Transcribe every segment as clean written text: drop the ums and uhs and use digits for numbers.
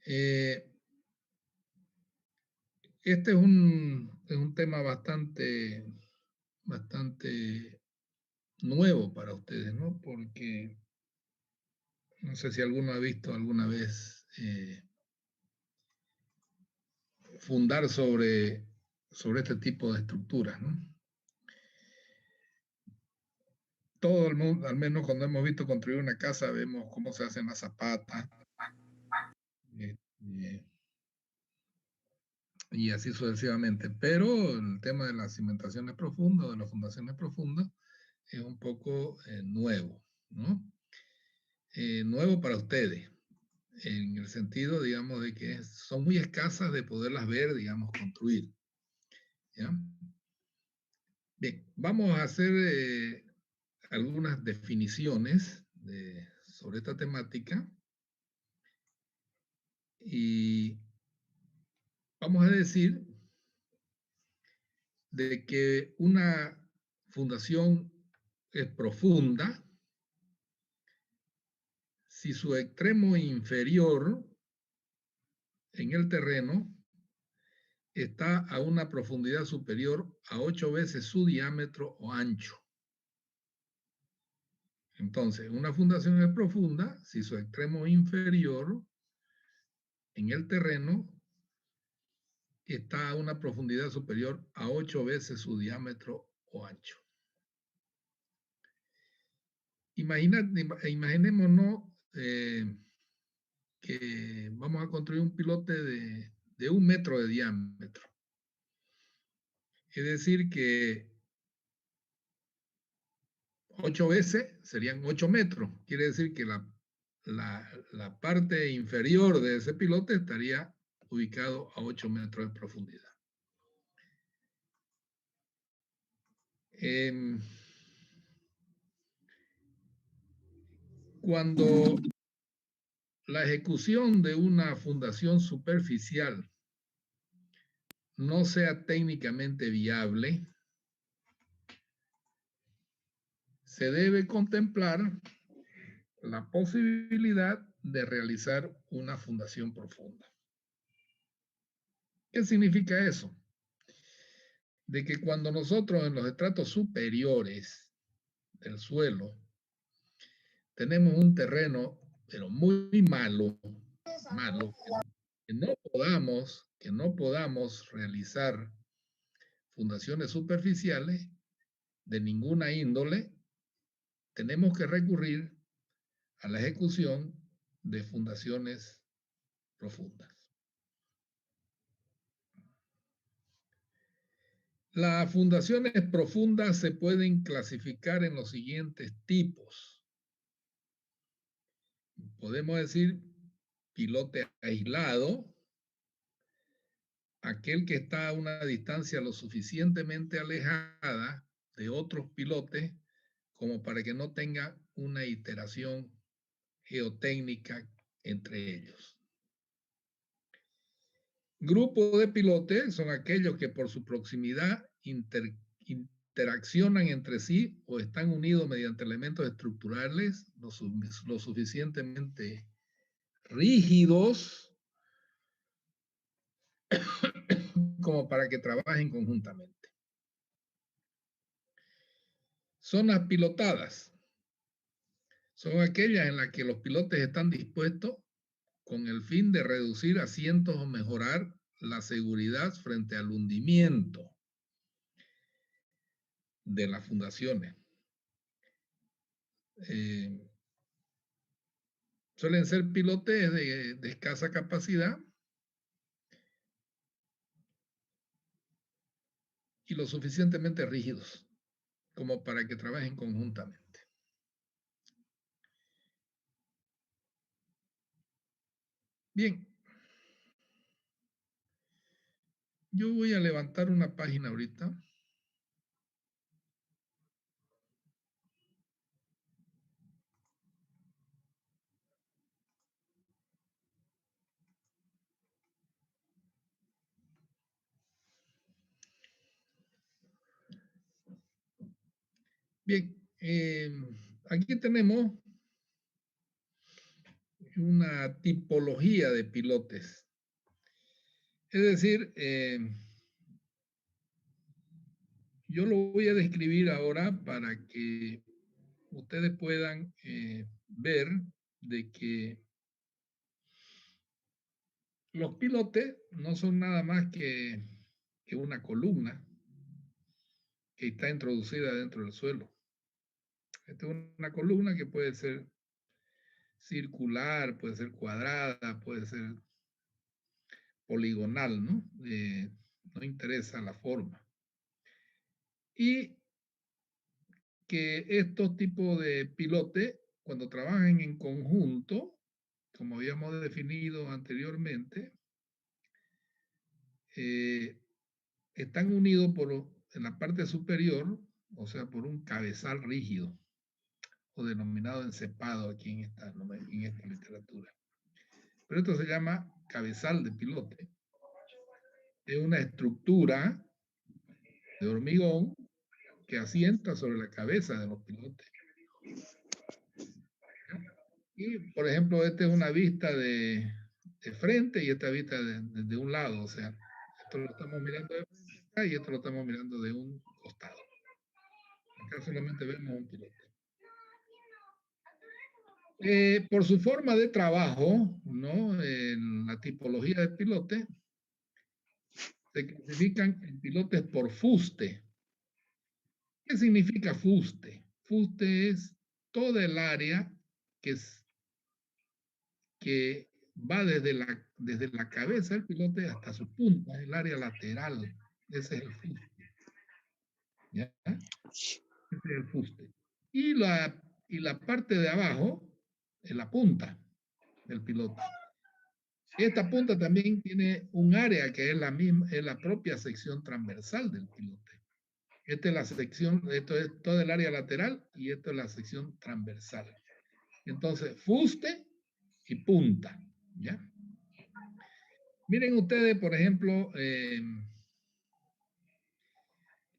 Eh, este es un tema bastante nuevo para ustedes, ¿no? Porque no sé si alguno ha visto alguna vez fundar sobre este tipo de estructuras, ¿no? Todo el mundo, al menos cuando hemos visto construir una casa, vemos cómo se hacen las zapatas, eh, y así sucesivamente. Pero el tema de las cimentaciones profundas, de las fundaciones profundas, es un poco nuevo, ¿no? Nuevo para ustedes, en el sentido, digamos, de que son muy escasas de poderlas ver, digamos, construir. ¿Ya? Bien, vamos a hacer algunas definiciones sobre esta temática y vamos a decir de que una fundación es profunda si su extremo inferior en el terreno está a una profundidad superior a 8 veces su diámetro o ancho. Entonces, una fundación es profunda si su extremo inferior en el terreno está a una profundidad superior a 8 veces su diámetro o ancho. Imaginémonos que vamos a construir un pilote de 1 metro de diámetro. Es decir, que 8 veces serían 8 metros. Quiere decir que la parte inferior de ese pilote estaría ubicado a 8 metros de profundidad. Cuando la ejecución de una fundación superficial no sea técnicamente viable, se debe contemplar la posibilidad de realizar una fundación profunda. ¿Qué significa eso? De que cuando nosotros en los estratos superiores del suelo tenemos un terreno, pero muy malo, que no podamos realizar fundaciones superficiales de ninguna índole, tenemos que recurrir a la ejecución de fundaciones profundas. Las fundaciones profundas se pueden clasificar en los siguientes tipos. Podemos decir pilote aislado, aquel que está a una distancia lo suficientemente alejada de otros pilotes como para que no tenga una iteración geotécnica entre ellos. Grupos de pilotes son aquellos que por su proximidad interaccionan entre sí o están unidos mediante elementos estructurales lo suficientemente rígidos como para que trabajen conjuntamente. Zonas pilotadas son aquellas en las que los pilotes están dispuestos con el fin de reducir asientos o mejorar la seguridad frente al hundimiento de las fundaciones. Suelen ser pilotes de escasa capacidad y lo suficientemente rígidos como para que trabajen conjuntamente. Bien, yo voy a levantar una página ahorita. Bien, aquí tenemos una tipología de pilotes. Es decir, yo lo voy a describir ahora para que ustedes puedan ver de que los pilotes no son nada más que una columna que está introducida dentro del suelo. Esta es una columna que puede ser circular, puede ser cuadrada, puede ser poligonal, ¿no? No interesa la forma. Y que estos tipos de pilotes, cuando trabajan en conjunto, como habíamos definido anteriormente, están unidos en la parte superior, o sea, por un cabezal rígido, o denominado encepado aquí en esta literatura. Pero esto se llama cabezal de pilote. Es una estructura de hormigón que asienta sobre la cabeza de los pilotes. Y, por ejemplo, esta es una vista de frente y esta vista de un lado. O sea, esto lo estamos mirando de frente acá y esto lo estamos mirando de un costado. Acá solamente vemos un pilote. Por su forma de trabajo, ¿no? En la tipología de pilote, se clasifican en pilotes por fuste. ¿Qué significa fuste? Fuste es toda el área que va desde la cabeza del pilote hasta su punta, el área lateral. Ese es el fuste. ¿Ya? Ese es el fuste. Y la parte de abajo es la punta del pilote. Esta punta también tiene un área que es la propia sección transversal del pilote. Esta es la sección, esto es todo el área lateral y esto es la sección transversal. Entonces, fuste y punta, ¿ya? Miren ustedes, por ejemplo,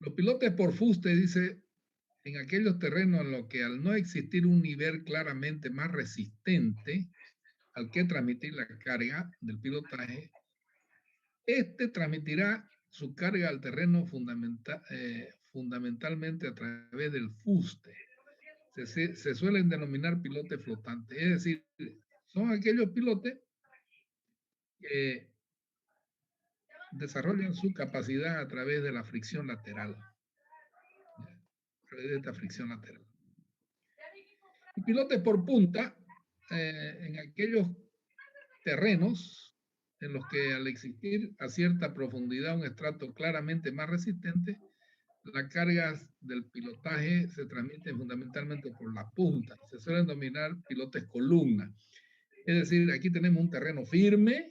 los pilotes por fuste, dice, en aquellos terrenos en los que al no existir un nivel claramente más resistente al que transmitir la carga del pilotaje, este transmitirá su carga al terreno fundamentalmente a través del fuste. Se suelen denominar pilotes flotantes, es decir, son aquellos pilotes que desarrollan su capacidad a través de la fricción lateral, a través de esta fricción lateral. Y pilotes por punta, en aquellos terrenos en los que al existir a cierta profundidad un estrato claramente más resistente, las cargas del pilotaje se transmiten fundamentalmente por la punta. Se suelen denominar pilotes columna. Es decir, aquí tenemos un terreno firme,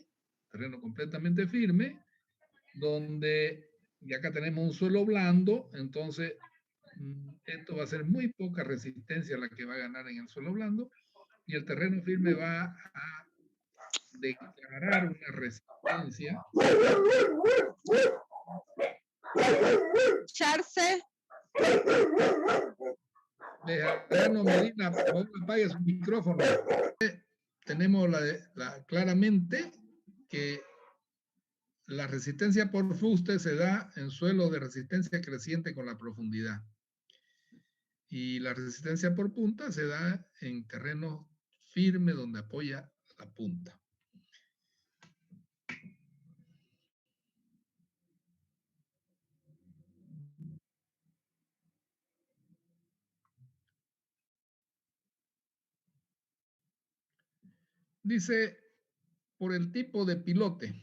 terreno completamente firme, donde, y acá tenemos un suelo blando, entonces esto va a ser muy poca resistencia la que va a ganar en el suelo blando, y el terreno firme va a declarar una resistencia. Charce. Bejarano Medina, apague su micrófono. Tenemos claramente que la resistencia por fuste se da en suelo de resistencia creciente con la profundidad. Y la resistencia por punta se da en terreno firme donde apoya la punta. Dice, por el tipo de pilote.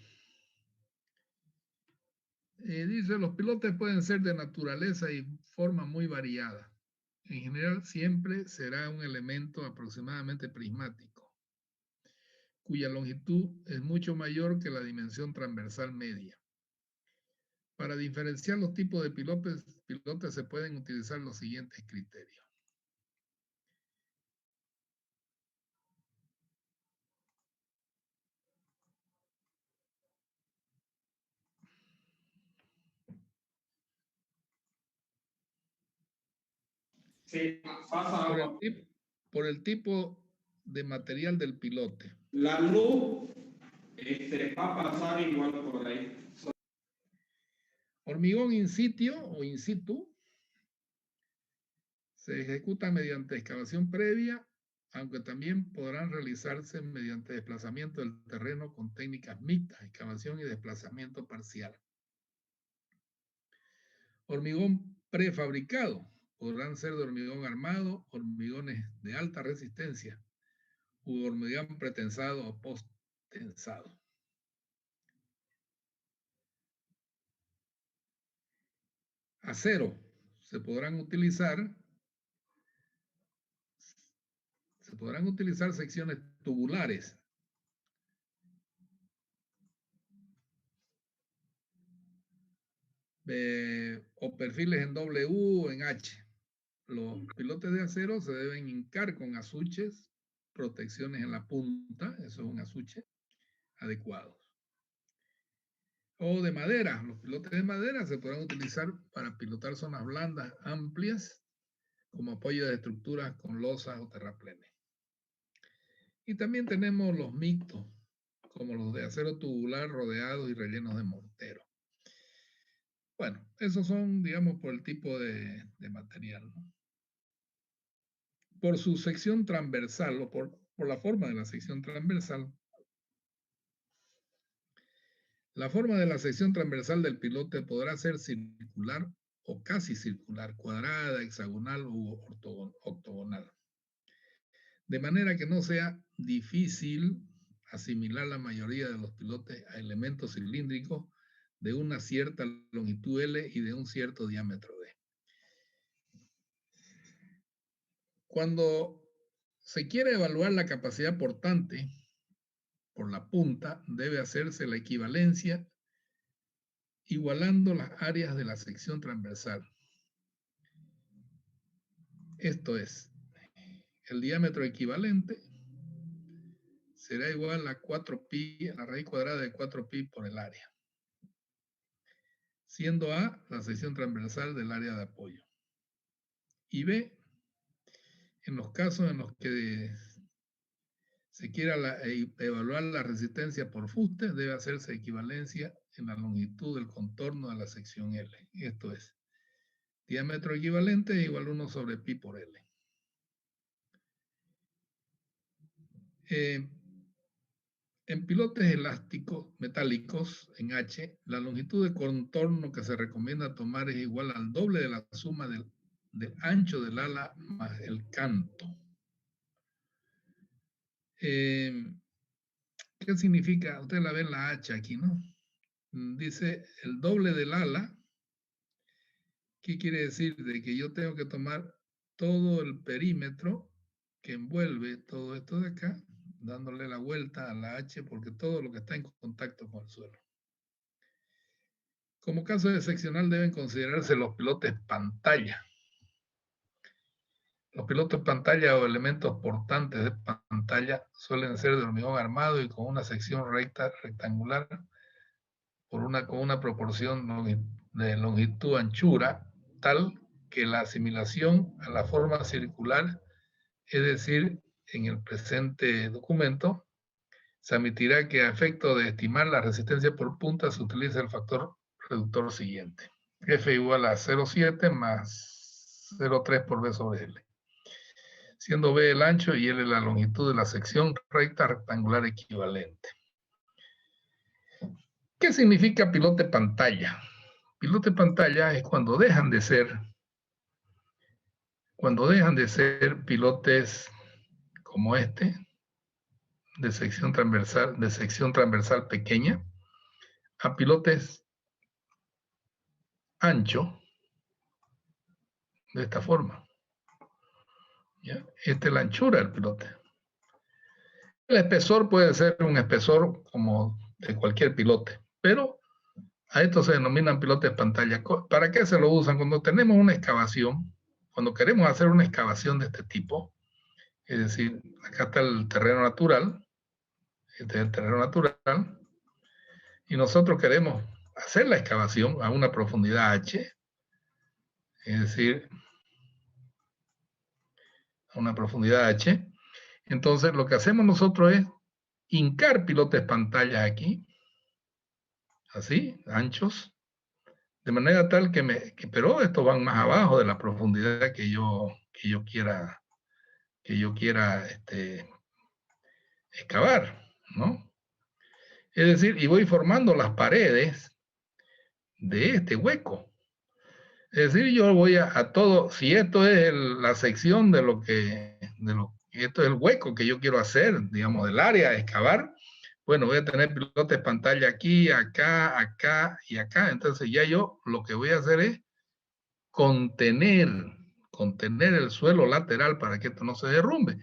Dice, los pilotes pueden ser de naturaleza y forma muy variada. En general, siempre será un elemento aproximadamente prismático, cuya longitud es mucho mayor que la dimensión transversal media. Para diferenciar los tipos de pilotes se pueden utilizar los siguientes criterios. Sí, pasa Por agua. por el tipo de material del pilote? La luz va a pasar igual por ahí. Hormigón in situ o in situ se ejecuta mediante excavación previa, aunque también podrán realizarse mediante desplazamiento del terreno con técnicas mixtas, excavación y desplazamiento parcial. Hormigón prefabricado. Podrán ser de hormigón armado, hormigones de alta resistencia u hormigón pretensado o post-tensado. Acero. Se podrán utilizar secciones tubulares o perfiles en W o en H. Los pilotes de acero se deben hincar con asuches, protecciones en la punta, eso es un asuche, adecuados. O de madera, los pilotes de madera se podrán utilizar para pilotar zonas blandas, amplias, como apoyo de estructuras con losas o terraplenes. Y también tenemos los mixtos, como los de acero tubular rodeados y rellenos de mortero. Bueno, esos son, digamos, por el tipo de material, ¿no? Por su sección transversal o por la forma de la sección transversal. La forma de la sección transversal del pilote podrá ser circular o casi circular, cuadrada, hexagonal u octogonal. De manera que no sea difícil asimilar la mayoría de los pilotes a elementos cilíndricos de una cierta longitud L y de un cierto diámetro D. Cuando se quiere evaluar la capacidad portante por la punta, debe hacerse la equivalencia igualando las áreas de la sección transversal. Esto es, el diámetro equivalente será igual a 4pi, a la raíz cuadrada de 4pi por el área, siendo A la sección transversal del área de apoyo. Y B, en los casos en los que se quiera evaluar la resistencia por fuste, debe hacerse equivalencia en la longitud del contorno de la sección L. Esto es, diámetro equivalente es igual a 1 sobre pi por L. En pilotes elásticos metálicos, en H, la longitud de contorno que se recomienda tomar es igual al doble de la suma del ancho del ala más el canto. ¿Qué significa? Ustedes la ven la H aquí, ¿no? Dice el doble del ala. ¿Qué quiere decir? De que yo tengo que tomar todo el perímetro que envuelve todo esto de acá, dándole la vuelta a la H, porque todo lo que está en contacto con el suelo. Como caso excepcional deben considerarse los pilotes pantalla. Los pilotes pantalla o elementos portantes de pantalla suelen ser de hormigón armado y con una sección recta, rectangular, con una proporción de longitud-anchura, tal que la asimilación a la forma circular, es decir, en el presente documento, se admitirá que a efecto de estimar la resistencia por punta se utiliza el factor reductor siguiente. F igual a 0,7 más 0,3 por B sobre L. Siendo B el ancho y L la longitud de la sección recta rectangular equivalente. ¿Qué significa pilote pantalla? Pilote pantalla es cuando dejan de ser pilotes como este, de sección transversal pequeña, a pilotes ancho, de esta forma. ¿Ya? Esta es la anchura del pilote. El espesor puede ser un espesor como de cualquier pilote, pero a esto se denominan pilotes pantalla. ¿Para qué se lo usan? Cuando tenemos una excavación, cuando queremos hacer una excavación de este tipo, es decir, acá está el terreno natural, este es el terreno natural, y nosotros queremos hacer la excavación a una profundidad H, es decir, a una profundidad H, Entonces, lo que hacemos nosotros es hincar pilotes pantallas aquí, así, anchos, de manera tal pero estos van más abajo de la profundidad que yo quiera excavar, ¿no? Es decir, y voy formando las paredes de este hueco. Es decir, yo voy a todo, si esto es la sección esto es el hueco que yo quiero hacer, digamos, del área a excavar, bueno, voy a tener pilotes pantalla aquí, acá, acá y acá. Entonces ya yo lo que voy a hacer es contener el suelo lateral para que esto no se derrumbe.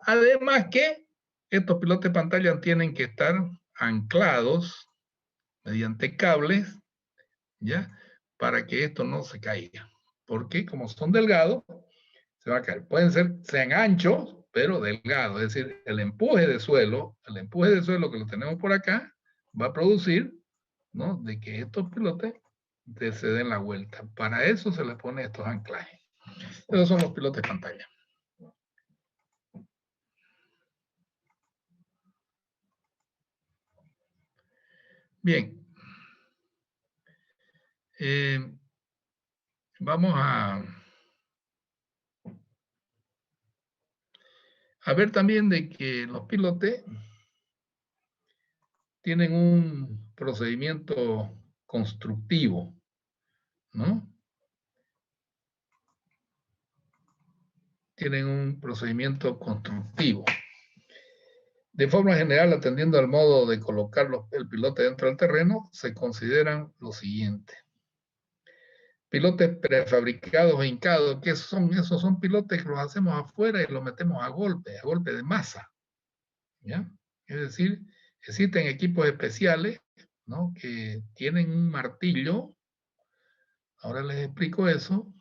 Además que estos pilotes pantalla tienen que estar anclados mediante cables, ¿ya? Para que esto no se caiga. Porque como son delgados, se va a caer. Sean anchos, pero delgados. Es decir, el empuje de suelo que lo tenemos por acá, va a producir, ¿no?, de que estos pilotes se den la vuelta. Para eso se les pone estos anclajes. Esos son los pilotes pantalla. Bien. Vamos a ver también de que los pilotes tienen un procedimiento constructivo, ¿no? Tienen un procedimiento constructivo. De forma general, atendiendo al modo de colocar el pilote dentro del terreno, se consideran lo siguiente. Pilotes prefabricados e hincados, ¿qué son? Esos son pilotes que los hacemos afuera y los metemos a golpe de masa, ¿ya? Es decir, existen equipos especiales, ¿no?, que tienen un martillo. Ahora les explico eso.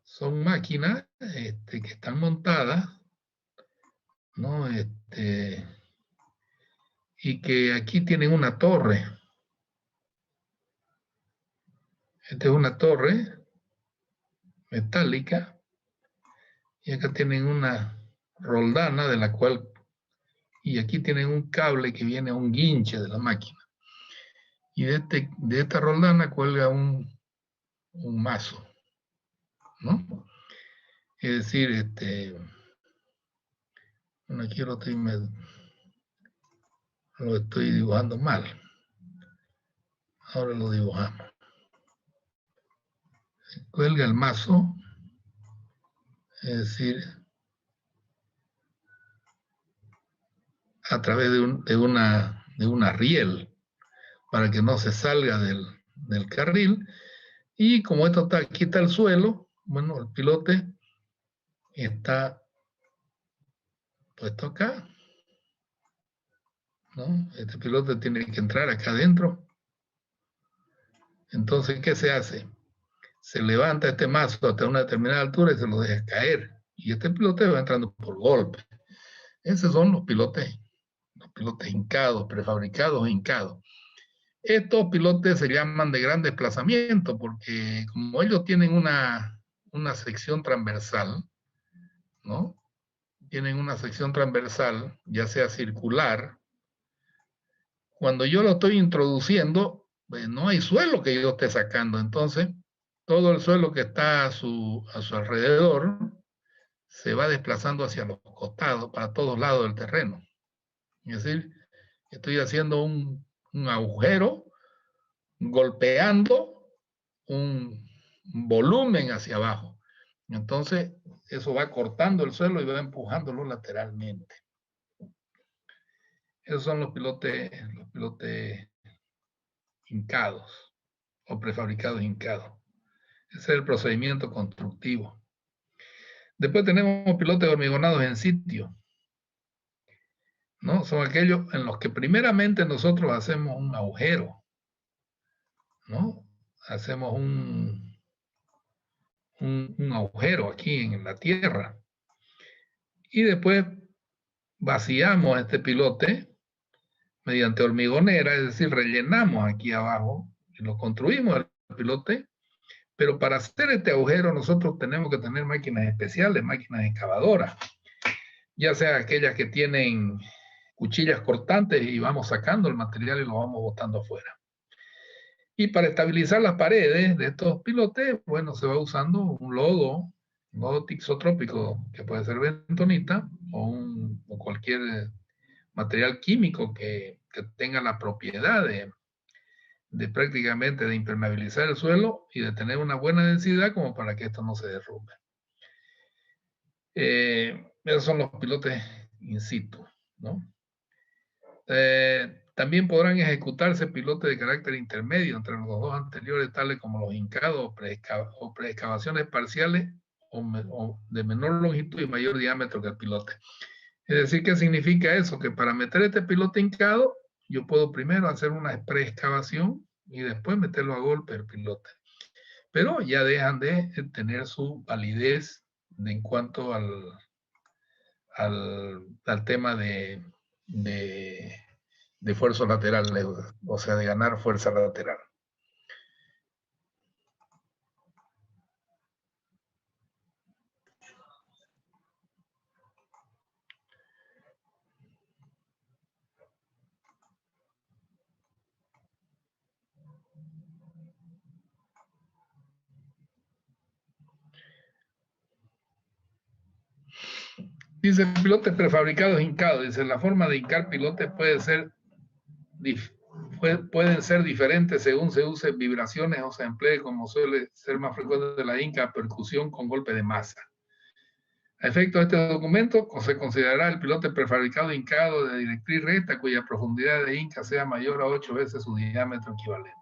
Son máquinas que están montadas, ¿no? Y que aquí tienen una torre. Esta es una torre metálica y acá tienen una roldana de la cual, y aquí tienen un cable que viene a un guinche de la máquina. Y de esta roldana cuelga un mazo, ¿no? Es decir, bueno, aquí lo estoy dibujando mal. Ahora lo dibujamos. Cuelga el mazo, es decir, a través de una riel para que no se salga del carril. Y como aquí está el suelo, bueno, el pilote está puesto acá, ¿no? Este pilote tiene que entrar acá adentro. Entonces, ¿qué se hace? Se levanta este mazo hasta una determinada altura y se lo deja caer. Y este pilote va entrando por golpe. Esos son los pilotes hincados, prefabricados e hincados. Estos pilotes se llaman de gran desplazamiento porque como ellos tienen una sección transversal, ¿no? Tienen una sección transversal, ya sea circular. Cuando yo lo estoy introduciendo, pues no hay suelo que yo esté sacando. Entonces, todo el suelo que está a su alrededor se va desplazando hacia los costados, para todos lados del terreno. Es decir, estoy haciendo un agujero golpeando un volumen hacia abajo. Entonces, eso va cortando el suelo y va empujándolo lateralmente. Esos son los pilotes hincados o prefabricados hincados. Ese es el procedimiento constructivo. Después tenemos pilotes hormigonados en sitio, ¿no? Son aquellos en los que primeramente nosotros hacemos un agujero, ¿no? Hacemos un agujero aquí en la tierra. Y después vaciamos este pilote mediante hormigonera, es decir, rellenamos aquí abajo y lo construimos el pilote Pero para hacer este agujero nosotros tenemos que tener máquinas especiales, máquinas excavadoras, ya sea aquellas que tienen cuchillas cortantes y vamos sacando el material y lo vamos botando afuera. Y para estabilizar las paredes de estos pilotes, bueno, se va usando un lodo tixotrópico, que puede ser bentonita o cualquier material químico que tenga la propiedad de prácticamente de impermeabilizar el suelo y de tener una buena densidad como para que esto no se derrumbe. Esos son los pilotes in situ, ¿no? También podrán ejecutarse pilotes de carácter intermedio entre los dos anteriores, tales como los hincados o preexcavaciones parciales o de menor longitud y mayor diámetro que el pilote. Es decir, ¿qué significa eso? Que para meter este pilote hincado, yo puedo primero hacer una preexcavación y después meterlo a golpe el pilote. Pero ya dejan de tener su validez en cuanto al tema de fuerza lateral, o sea, de ganar fuerza lateral. Dice, pilotes prefabricados hincados. Dice, la forma de hincar pilotes pueden ser diferentes según se use vibraciones o se emplee, como suele ser más frecuente la hinca, percusión con golpe de masa. A efecto de este documento, se considerará el pilote prefabricado hincado de directriz recta cuya profundidad de hinca sea mayor a 8 veces su diámetro equivalente.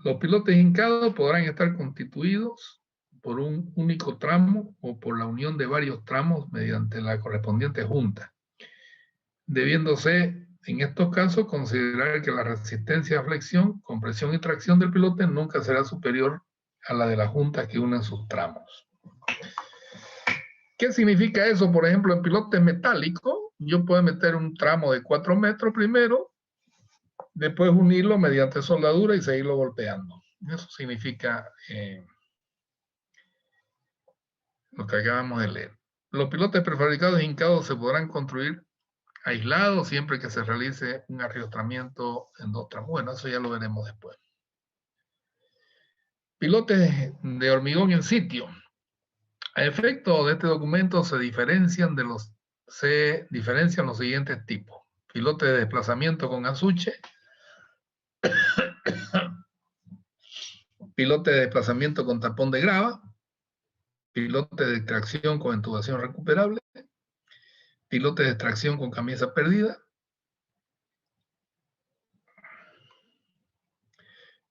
Los pilotes hincados podrán estar constituidos por un único tramo o por la unión de varios tramos mediante la correspondiente junta, debiéndose en estos casos considerar que la resistencia a flexión, compresión y tracción del pilote nunca será superior a la de las juntas que unen sus tramos. ¿Qué significa eso? Por ejemplo, en pilotes metálicos, yo puedo meter un tramo de 4 metros primero, después unirlo mediante soldadura y seguirlo golpeando. Eso significa lo que acabamos de leer. Los pilotes prefabricados hincados se podrán construir aislados siempre que se realice un arriostramiento en 2 tramos. Bueno, eso ya lo veremos después. Pilotes de hormigón en sitio. A efecto de este documento se diferencian los siguientes tipos. Pilote de desplazamiento con azuche, pilote de desplazamiento con tapón de grava, pilote de extracción con intubación recuperable, pilote de extracción con camisa perdida,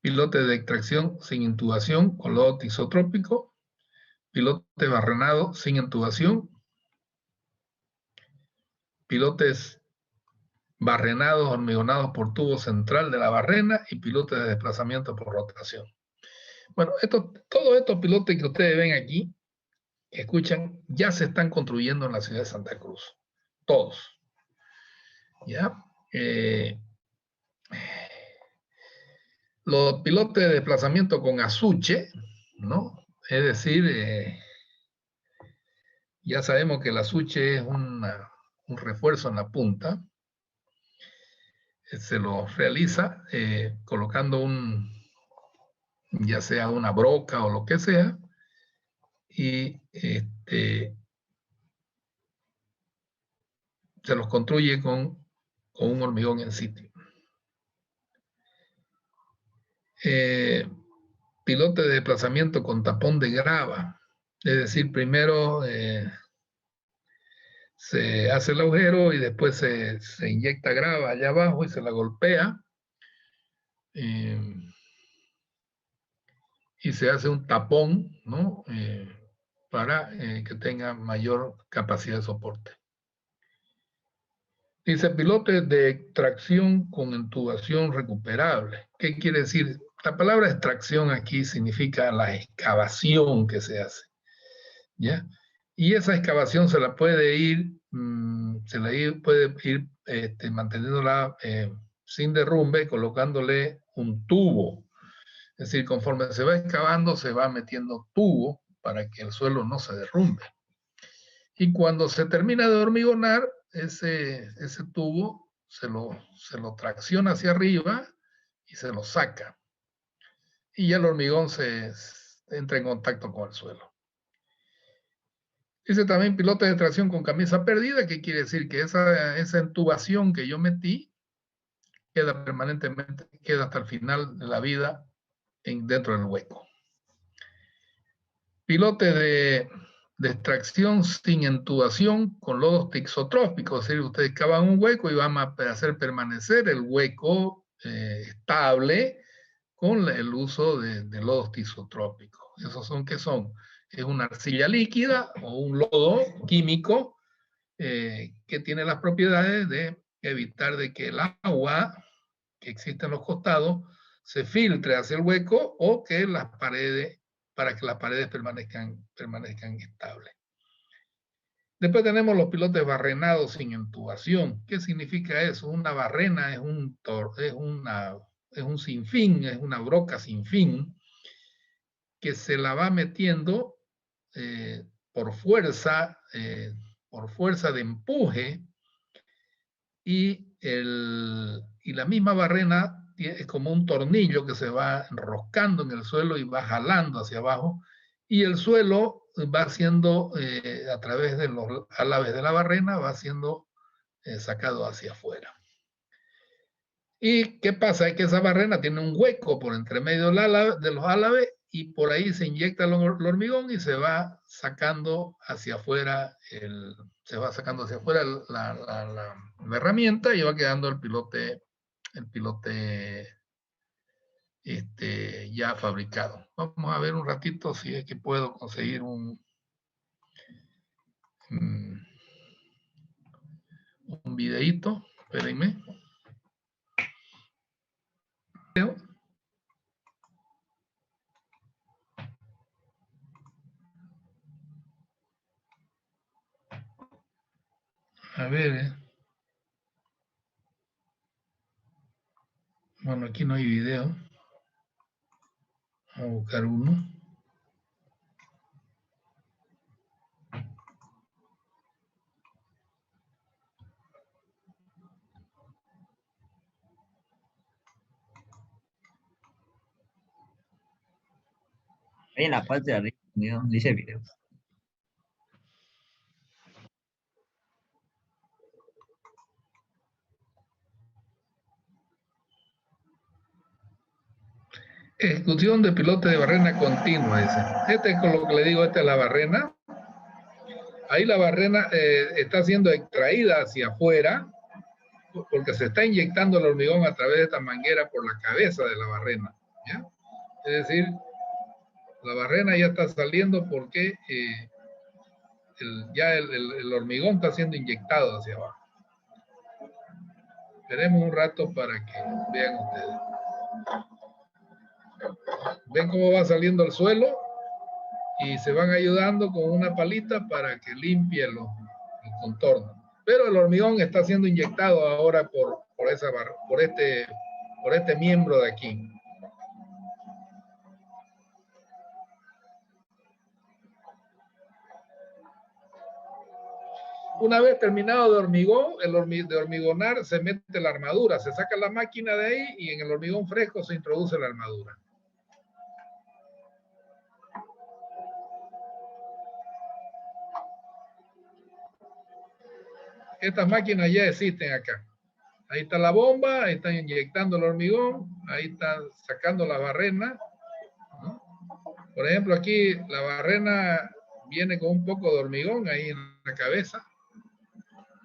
pilote de extracción sin intubación con lodo isotrópico, pilote barrenado sin intubación, pilotes barrenados hormigonados por tubo central de la barrena y pilotes de desplazamiento por rotación. Bueno, todos estos pilotes que ustedes ven aquí, escuchan, ya se están construyendo en la ciudad de Santa Cruz. Todos. ¿Ya? Los pilotes de desplazamiento con azuche, ¿no? Es decir, ya sabemos que el azuche es un refuerzo en la punta. Se lo realiza colocando ya sea una broca o lo que sea, y se los construye con un hormigón en sitio. Pilote de desplazamiento con tapón de grava, es decir, primero se hace el agujero y después se inyecta grava allá abajo y se la golpea y se hace un tapón, ¿no? Para que tenga mayor capacidad de soporte. Dice pilotes de extracción con intubación recuperable. ¿Qué quiere decir? La palabra extracción aquí significa la excavación que se hace, ¿ya? Y esa excavación se la puede ir, puede ir manteniéndola sin derrumbe, colocándole un tubo. Es decir, conforme se va excavando, se va metiendo tubo para que el suelo no se derrumbe. Y cuando se termina de hormigonar, ese tubo se lo tracciona hacia arriba y se lo saca. Y ya el hormigón entra en contacto con el suelo. Dice también piloto de tracción con camisa perdida, que quiere decir que esa entubación que yo metí queda permanentemente, queda hasta el final de la vida dentro del hueco. Pilote de extracción sin intubación con lodos tixotrópicos, es decir, ustedes cavan un hueco y van a hacer permanecer el hueco estable con el uso de lodos tixotrópicos. ¿Esos son qué son? Es una arcilla líquida o un lodo químico que tiene las propiedades de evitar de que el agua que existe en los costados se filtre hacia el hueco o que las paredes, para que las paredes permanezcan estables. Después tenemos los pilotes barrenados sin intubación. ¿Qué significa eso? Una barrena es un sinfín, es una broca sin fin que se la va metiendo por fuerza de empuje y la misma barrena es como un tornillo que se va enroscando en el suelo y va jalando hacia abajo y el suelo va siendo a través de los álabes de la barrena va siendo sacado hacia afuera. ¿Y qué pasa? Es que esa barrena tiene un hueco por entre medio de los álabes y por ahí se inyecta el hormigón y se va sacando hacia afuera la herramienta y va quedando el pilote ya fabricado. Vamos a ver un ratito si es que puedo conseguir un videíto. Espérenme. A ver. Bueno, aquí no hay video. Vamos a buscar uno. Ahí en la parte de arriba dice video. Ejecución de pilote de barrena continua, dice. Este es con lo que le digo, esta es la barrena. Ahí la barrena está siendo extraída hacia afuera porque se está inyectando el hormigón a través de esta manguera por la cabeza de la barrena. ¿Ya? Es decir, la barrena ya está saliendo porque el hormigón está siendo inyectado hacia abajo. Esperemos un rato para que vean ustedes. ¿Ven cómo va saliendo el suelo? Y se van ayudando con una palita para que limpie el contorno. Pero el hormigón está siendo inyectado ahora por este miembro de aquí. Una vez terminado de hormigonar, se mete la armadura, se saca la máquina de ahí y en el hormigón fresco se introduce la armadura. Estas máquinas ya existen acá. Ahí está la bomba, ahí están inyectando el hormigón, ahí están sacando la barrena, ¿no? Por ejemplo, aquí la barrena viene con un poco de hormigón ahí en la cabeza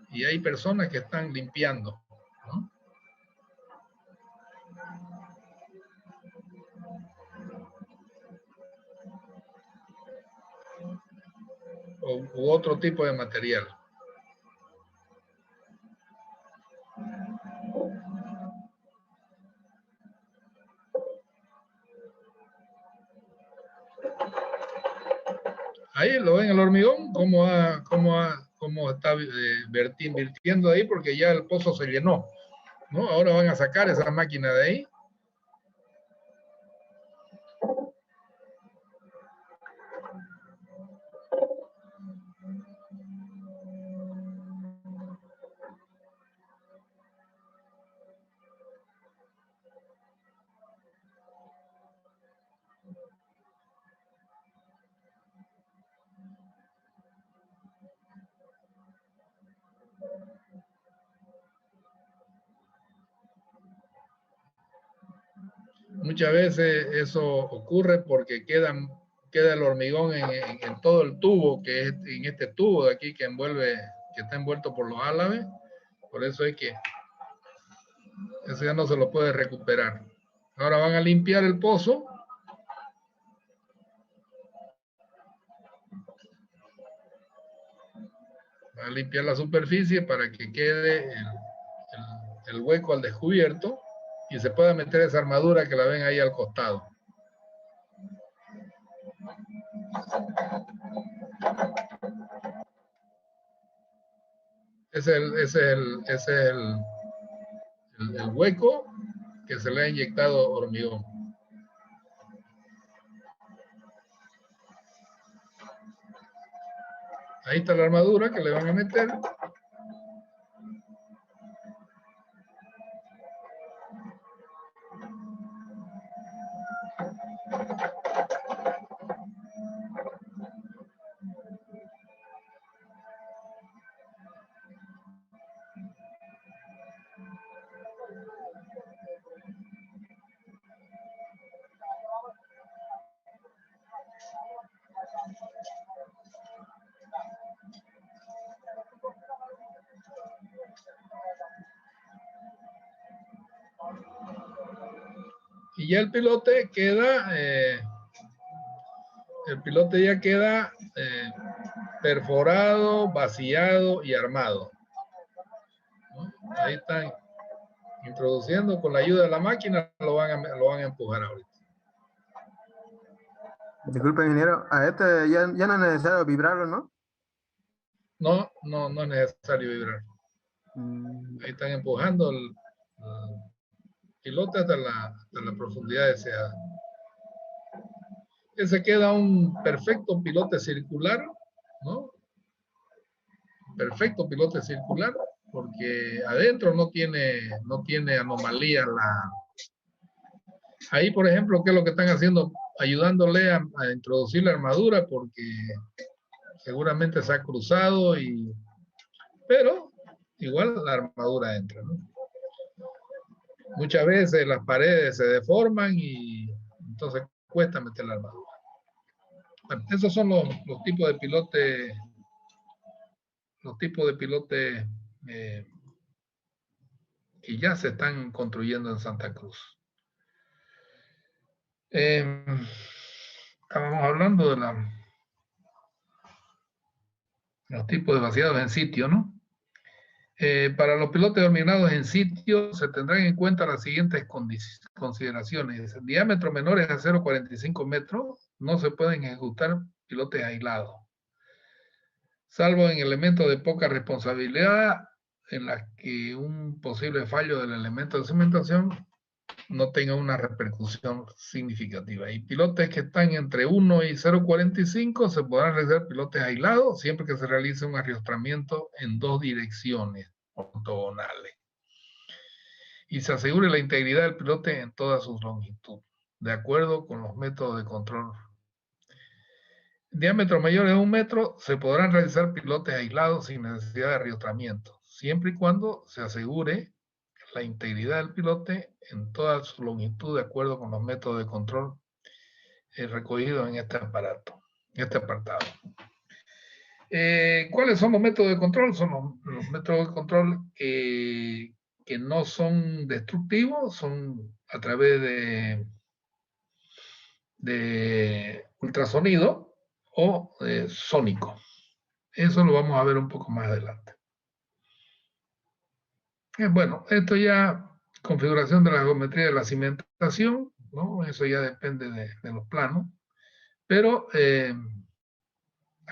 y hay personas que están limpiando, ¿no? U otro tipo de material. Ahí lo ven el hormigón, cómo está virtiendo ahí, porque ya el pozo se llenó, ¿no? Ahora van a sacar esa máquina de ahí. Muchas veces eso ocurre porque queda el hormigón en todo el tubo, que es en este tubo de aquí que está envuelto por los álabes. Por eso es que eso ya no se lo puede recuperar. Ahora van a limpiar el pozo. Van a limpiar la superficie para que quede el hueco al descubierto y se pueda meter esa armadura que la ven ahí al costado. Ese es el hueco que se le ha inyectado hormigón. Ahí está la armadura que le van a meter. Y ya el pilote ya queda perforado, vaciado y armado, ¿no? Ahí están introduciendo con la ayuda de la máquina, lo van a empujar ahorita. Disculpe, ingeniero, a este ya no es necesario vibrarlo, ¿no? No es necesario vibrar. Ahí están empujando el pilote hasta la profundidad deseada. Ese queda un perfecto pilote circular, ¿no? Perfecto pilote circular, porque adentro no tiene anomalía. Ahí, por ejemplo, ¿qué es lo que están haciendo? Ayudándole a introducir la armadura, porque seguramente se ha cruzado, pero igual la armadura entra, ¿no? Muchas veces las paredes se deforman y entonces cuesta meter la armadura. Bueno, esos son los tipos de pilote, que ya se están construyendo en Santa Cruz. Estábamos hablando de los tipos de vaciados en sitio, ¿no? Para los pilotes hormignados en sitio se tendrán en cuenta las siguientes consideraciones. Diámetros menores a 0,45 metros no se pueden ejecutar pilotes aislados, salvo en elementos de poca responsabilidad en las que un posible fallo del elemento de cimentación no tenga una repercusión significativa. Y pilotes que están entre 1 y 0,45 se podrán realizar pilotes aislados siempre que se realice un arrastramiento en 2 direcciones ortogonales y se asegure la integridad del pilote en toda su longitud, de acuerdo con los métodos de control. Diámetros mayores de 1 metro se podrán realizar pilotes aislados sin necesidad de arrastramiento, siempre y cuando se asegure la integridad del pilote en toda su longitud de acuerdo con los métodos de control recogidos en este apartado. ¿Cuáles son los métodos de control? Son los métodos de control que no son destructivos, son a través de ultrasonido o sónico. Eso lo vamos a ver un poco más adelante. Bueno, esto ya, configuración de la geometría de la cimentación, ¿no? Eso ya depende de los planos. Pero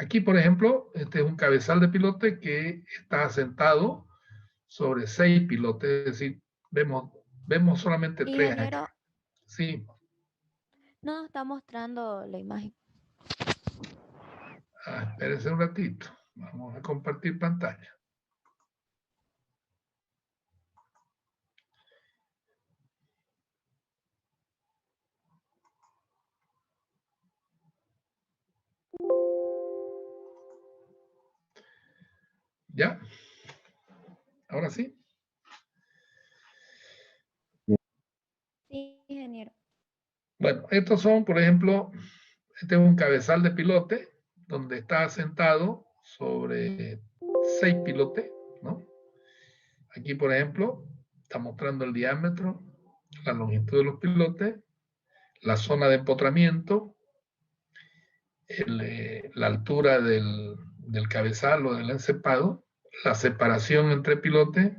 Aquí, por ejemplo, este es un cabezal de pilote que está asentado sobre 6 pilotes, es decir, vemos solamente 3 Ingeniero, acá. Sí. no nos está mostrando la imagen. Espérese un ratito. Vamos a compartir pantalla. ¿Ya? ¿Ahora sí? Sí, ingeniero. Bueno, estos son, por ejemplo, este es un cabezal de pilote donde está sentado sobre 6 pilotes, ¿no? Aquí, por ejemplo, está mostrando el diámetro, la longitud de los pilotes, la zona de empotramiento, la altura del cabezal o del encepado, la separación entre pilotes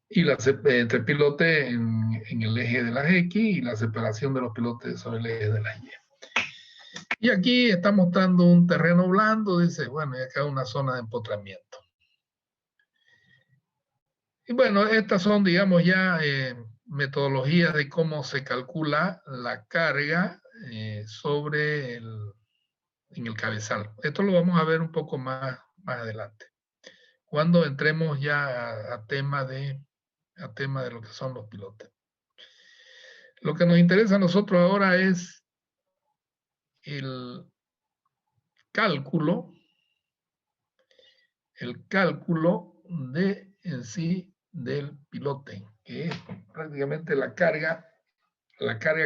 y entre pilotes en el eje de las X y la separación de los pilotes sobre el eje de las Y. Y aquí está mostrando un terreno blando, dice, bueno, y acá una zona de empotramiento. Y bueno, estas son, digamos, ya metodologías de cómo se calcula la carga en el cabezal. Esto lo vamos a ver un poco más adelante, cuando entremos ya a tema de lo que son los pilotes. Lo que nos interesa a nosotros ahora es el cálculo de en sí del pilote, que es prácticamente la carga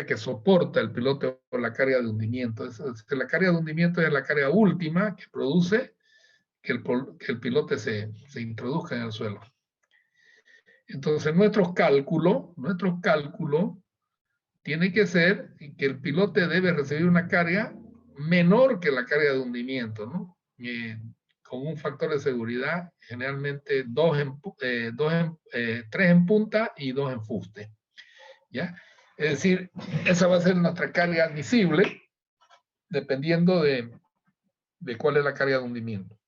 que soporta el pilote o la carga de hundimiento. La carga de hundimiento es la carga última que produce que el pilote se introduzca en el suelo. Entonces nuestros cálculos tiene que ser que el pilote debe recibir una carga menor que la carga de hundimiento, ¿no? Con un factor de seguridad, generalmente 3 en punta y 2 en fuste. ¿Ya? Es decir, esa va a ser nuestra carga admisible, dependiendo de cuál es la carga de hundimiento.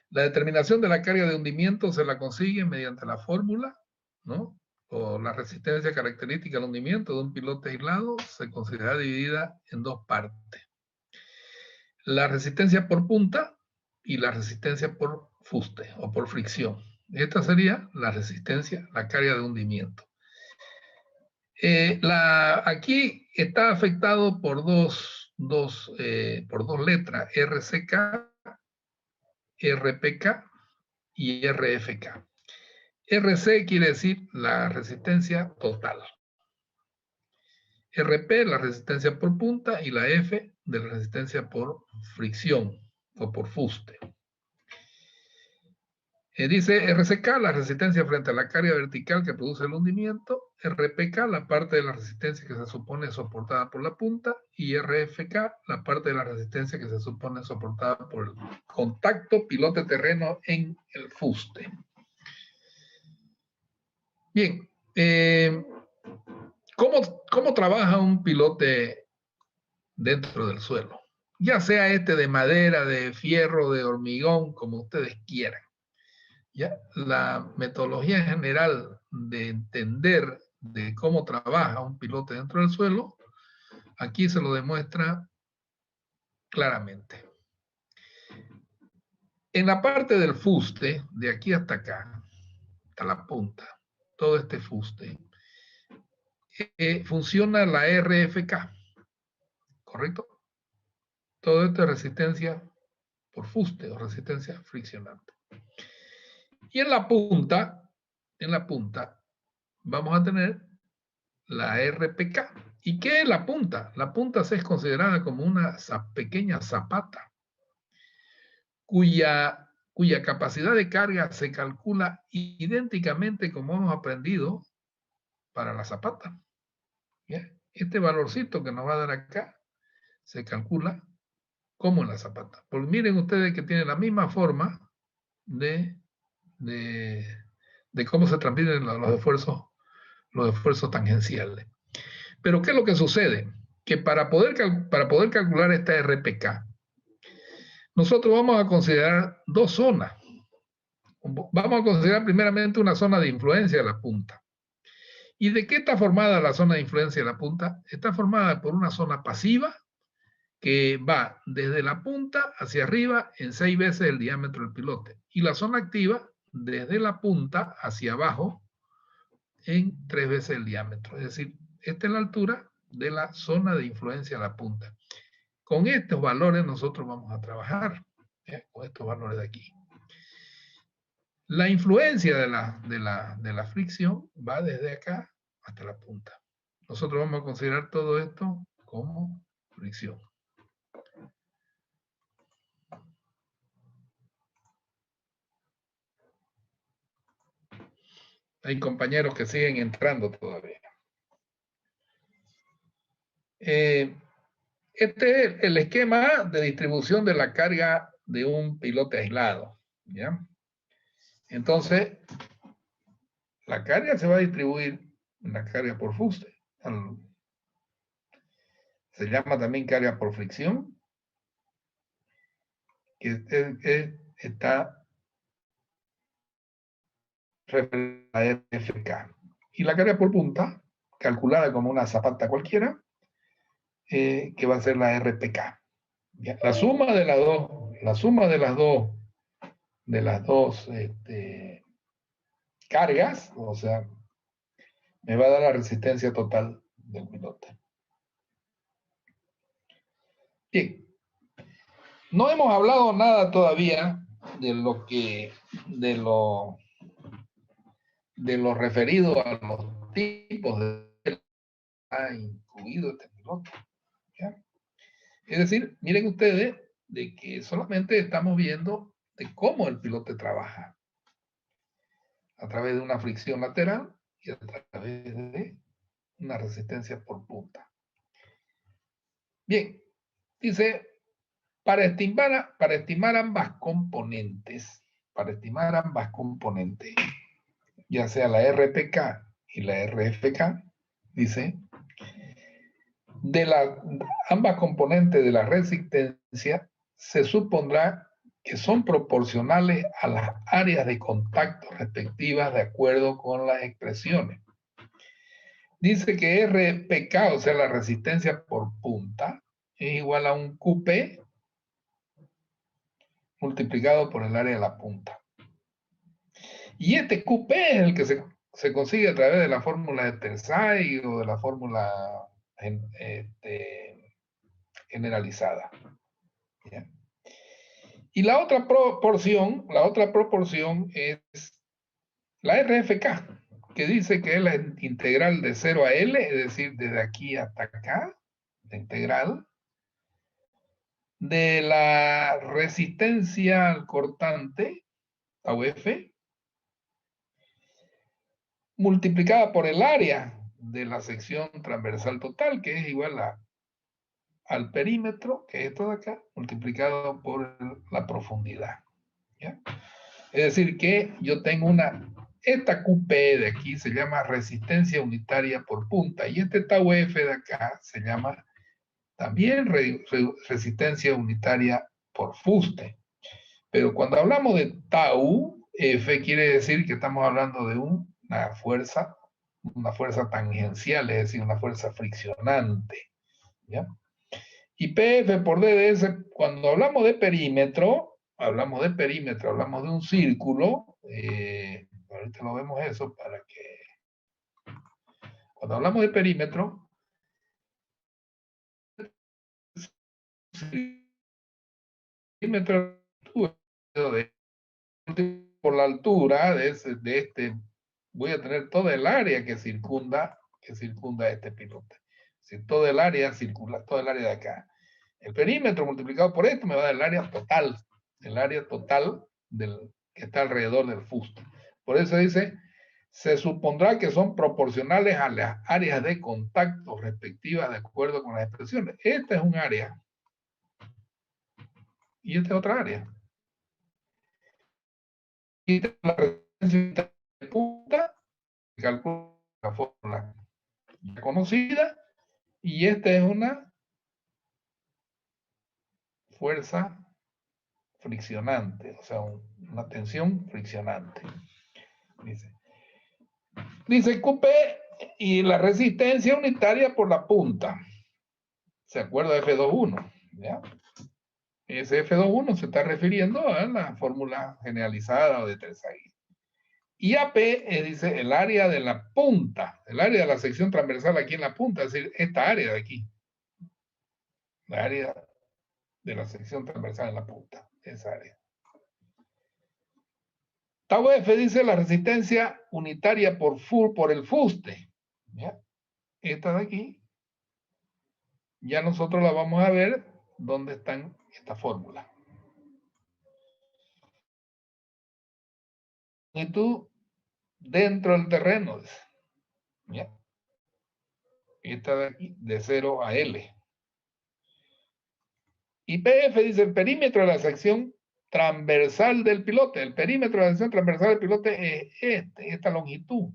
La determinación de la carga de hundimiento se la consigue mediante la fórmula, ¿no? O la resistencia característica al hundimiento de un pilote aislado se considera dividida en 2 partes. La resistencia por punta y la resistencia por fuste o por fricción. Esta sería la resistencia, la carga de hundimiento. Aquí está afectado por dos letras, RCK, RPK y RFK. RC quiere decir la resistencia total. RP, la resistencia por punta, y la F de la resistencia por fricción o por fuste. Dice RCK, la resistencia frente a la carga vertical que produce el hundimiento, RPK, la parte de la resistencia que se supone soportada por la punta, y RFK, la parte de la resistencia que se supone soportada por el contacto pilote-terreno en el fuste. Bien, ¿cómo trabaja un pilote dentro del suelo? Ya sea de madera, de fierro, de hormigón, como ustedes quieran. ¿Ya? La metodología general de entender de cómo trabaja un pilote dentro del suelo, aquí se lo demuestra claramente. En la parte del fuste, de aquí hasta acá, hasta la punta, todo este fuste, funciona la RFK, ¿correcto? Todo esto es resistencia por fuste o resistencia friccionante. Y en la punta, vamos a tener la RPK. ¿Y qué es la punta? La punta es considerada como una pequeña zapata, cuya capacidad de carga se calcula idénticamente como hemos aprendido para la zapata. ¿Ya? Este valorcito que nos va a dar acá se calcula como en la zapata. Pues miren ustedes que tiene la misma forma de cómo se transmiten los esfuerzos tangenciales. Pero ¿qué es lo que sucede? que para poder calcular esta RPK, nosotros vamos a considerar dos zonas. Vamos a considerar primeramente una zona de influencia de la punta. ¿Y de qué está formada la zona de influencia de la punta? Está formada por una zona pasiva que va desde la punta hacia arriba en 6 veces el diámetro del pilote. Y la zona activa desde la punta hacia abajo en 3 veces el diámetro. Es decir, esta es la altura de la zona de influencia de la punta. Con estos valores nosotros vamos a trabajar, con estos valores de aquí. La influencia de la fricción va desde acá hasta la punta. Nosotros vamos a considerar todo esto como fricción. Hay compañeros que siguen entrando todavía. Este es el esquema de distribución de la carga de un pilote aislado, ¿ya? Entonces, la carga se va a distribuir, la carga por fuste. Se llama también carga por fricción, que está referida a RFK. Y la carga por punta, calculada como una zapata cualquiera, que va a ser la RPK. ¿Ya? La suma de las dos cargas, o sea, me va a dar la resistencia total del pilote. Bien, no hemos hablado nada todavía de lo referido a los tipos de que ha incluido este piloto. ¿Ya? Es decir, miren ustedes de que solamente estamos viendo de cómo el pilote trabaja a través de una fricción lateral y a través de una resistencia por punta. Bien, dice, para estimar ambas componentes, ya sea la RPK y la RFK, dice, ambas componentes de la resistencia se supondrá que son proporcionales a las áreas de contacto respectivas de acuerdo con las expresiones. Dice que RPK, o sea, la resistencia por punta, es igual a un QP multiplicado por el área de la punta. Y este QP es el que se consigue a través de la fórmula de Tersay o de la fórmula generalizada. ¿Ya? Y la otra proporción es la RFK, que dice que es la integral de 0 a L, es decir, desde aquí hasta acá, la integral de la resistencia al cortante, tau F, multiplicada por el área de la sección transversal total, que es igual al perímetro, que es esto de acá, multiplicado por la profundidad. ¿Ya? Es decir, que yo tengo esta QP de aquí se llama resistencia unitaria por punta, y este tau F de acá se llama también resistencia unitaria por fuste. Pero cuando hablamos de tau F, quiere decir que estamos hablando de una fuerza tangencial, es decir, una fuerza friccionante. ¿Ya? Y PF por DDS, cuando hablamos de perímetro, hablamos de un círculo, ahorita lo vemos eso para que, cuando hablamos de perímetro, perímetro por la altura de este, voy a tener toda el área que circunda este pilote. Si todo el área circula, todo el área de acá. El perímetro multiplicado por esto me va a dar el área total que está alrededor del fuste. Por eso dice, se supondrá que son proporcionales a las áreas de contacto respectivas de acuerdo con las expresiones. Esta es un área y esta es otra área. Y esta es la resistencia de punta, calculo la fórmula ya conocida, Y esta es una fuerza friccionante, o sea, una tensión friccionante. Dice QP y la resistencia unitaria por la punta. ¿Se acuerda de F21? ¿Ya? Ese F21 se está refiriendo a la fórmula generalizada o de Terzaghi. Y AP dice el área de la punta, el área de la sección transversal aquí en la punta, es decir, esta área de aquí. La área de la sección transversal en la punta, esa área. Tau F dice la resistencia unitaria por el fuste. ¿Ya? Esta de aquí, ya nosotros la vamos a ver dónde están esta fórmula. Magnitud dentro del terreno. ¿Ya? Esta de aquí, de 0 a L. Y PF dice el perímetro de la sección transversal del pilote. El perímetro de la sección transversal del pilote es esta longitud.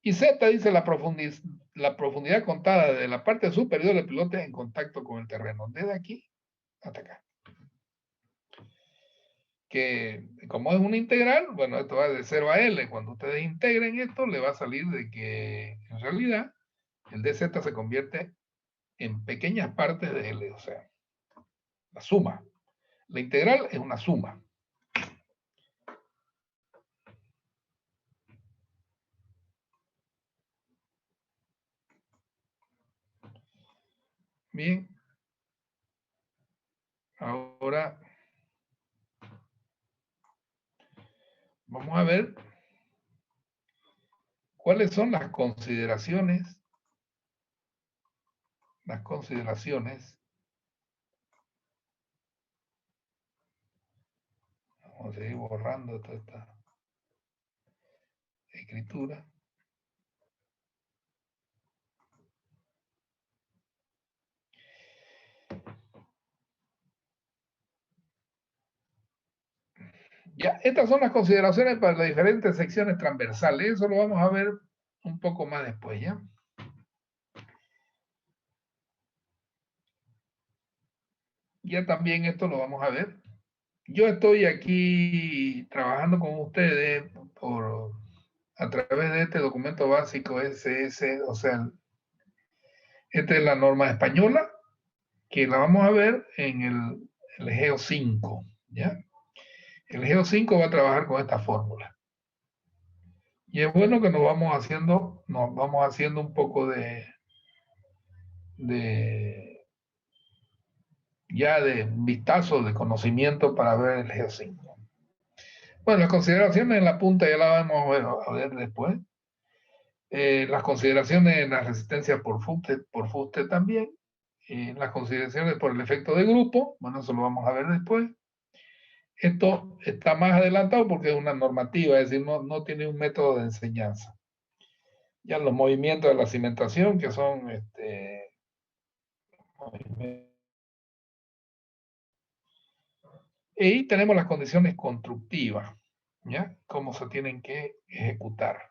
Y Z dice la profundidad contada de la parte superior del pilote en contacto con el terreno. Desde aquí hasta acá. Que como es una integral, bueno, esto va de 0 a L. Cuando ustedes integren esto, le va a salir de que en realidad el dz se convierte en pequeñas partes de L, o sea, la suma. La integral es una suma. Bien. Ahora vamos a ver cuáles son las consideraciones. Vamos a seguir borrando toda esta escritura. Ya, estas son las consideraciones para las diferentes secciones transversales. Eso lo vamos a ver un poco más después, ¿ya? Ya también esto lo vamos a ver. Yo estoy aquí trabajando con ustedes a través de este documento básico SS, o sea, esta es la norma española, que la vamos a ver en el GEO 5, ¿ya? El GEO 5 va a trabajar con esta fórmula. Y es bueno que nos vamos haciendo un poco de vistazo, de conocimiento para ver el GEO 5. Bueno, las consideraciones en la punta ya las vamos a ver después. Las consideraciones en la resistencia por fuste también. Las consideraciones por el efecto de grupo, bueno, eso lo vamos a ver después. Esto está más adelantado porque es una normativa, es decir, no tiene un método de enseñanza. Ya los movimientos de la cimentación, que son y tenemos las condiciones constructivas, ¿ya? Cómo se tienen que ejecutar.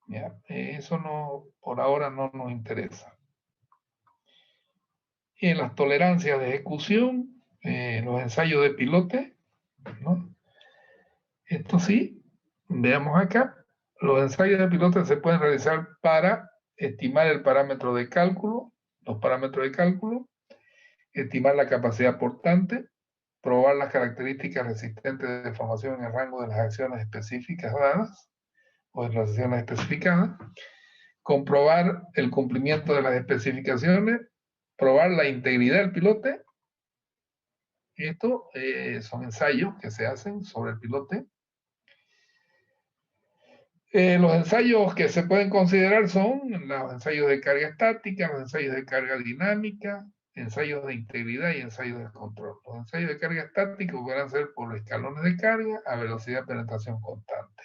¿Ya? Eso no, por ahora no nos interesa. Y en las tolerancias de ejecución, los ensayos de pilote, ¿no? Esto sí, veamos acá, los ensayos de pilote se pueden realizar para estimar el parámetro de cálculo, los parámetros de cálculo, estimar la capacidad portante, probar las características resistentes de deformación en el rango de las acciones específicas dadas o de las acciones especificadas, comprobar el cumplimiento de las especificaciones, probar la integridad del pilote. Esto son ensayos que se hacen sobre el pilote. Los ensayos que se pueden considerar son los ensayos de carga estática, los ensayos de carga dinámica, ensayos de integridad y ensayos de control. Los ensayos de carga estática podrán ser por escalones de carga a velocidad de penetración constante.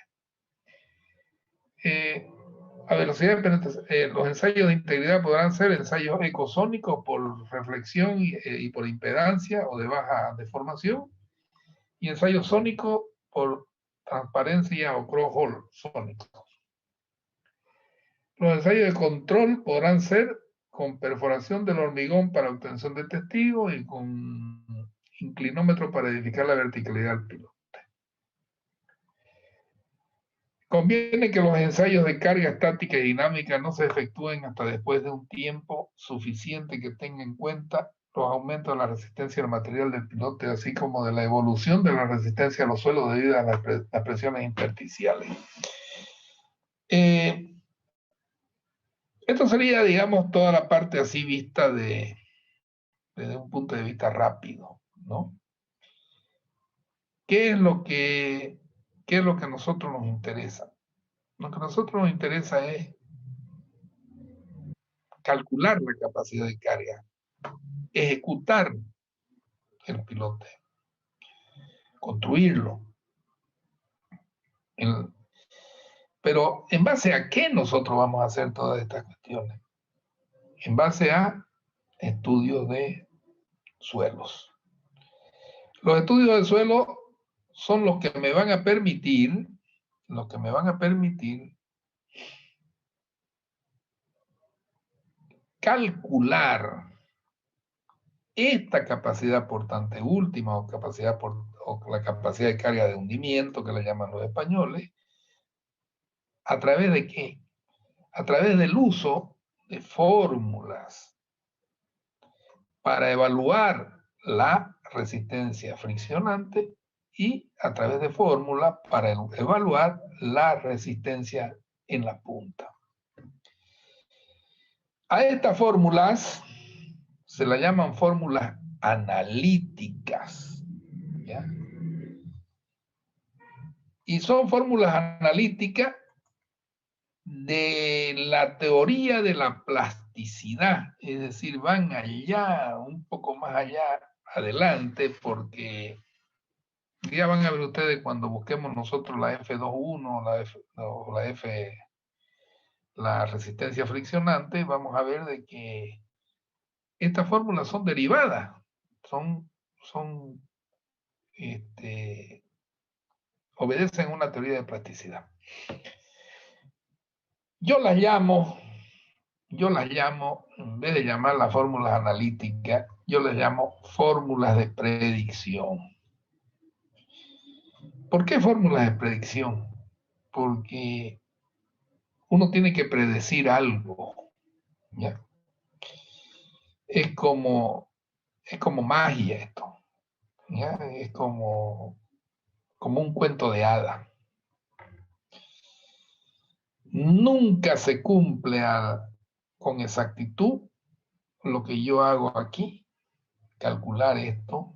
A velocidad de penetración, los ensayos de integridad podrán ser ensayos ecosónicos por reflexión y por impedancia o de baja deformación, y ensayos sónicos por transparencia o cross-hole sónicos. Los ensayos de control podrán ser con perforación del hormigón para obtención de testigos y con inclinómetro para verificar la verticalidad del pilote. Conviene que los ensayos de carga estática y dinámica no se efectúen hasta después de un tiempo suficiente que tenga en cuenta los aumentos de la resistencia al material del pilote, así como de la evolución de la resistencia a los suelos debido a las presiones intersticiales. Esto sería, digamos, toda la parte así vista desde un punto de vista rápido, ¿no? ¿Qué es lo que a nosotros nos interesa? Lo que a nosotros nos interesa es calcular la capacidad de carga, ejecutar el pilote, construirlo. Pero ¿en base a qué nosotros vamos a hacer todas estas cuestiones? En base a estudios de suelos. Los estudios de suelo son los que me van a permitir calcular esta capacidad portante última o la capacidad de carga de hundimiento que le llaman los españoles. ¿A través de qué? A través del uso de fórmulas para evaluar la resistencia friccionante y a través de fórmulas para evaluar la resistencia en la punta. A estas fórmulas se las llaman fórmulas analíticas, ¿ya? Y son fórmulas analíticas de la teoría de la plasticidad, es decir, van allá, un poco más allá, adelante, porque ya van a ver ustedes cuando busquemos nosotros la F21, la resistencia friccionante, vamos a ver de que estas fórmulas son derivadas, obedecen una teoría de plasticidad. Yo las llamo, en vez de llamar las fórmulas analíticas, yo las llamo fórmulas de predicción. ¿Por qué fórmulas de predicción? Porque uno tiene que predecir algo, ¿ya? Es como magia esto, ¿ya? Es como un cuento de hadas. Nunca se cumple con exactitud lo que yo hago aquí, calcular esto,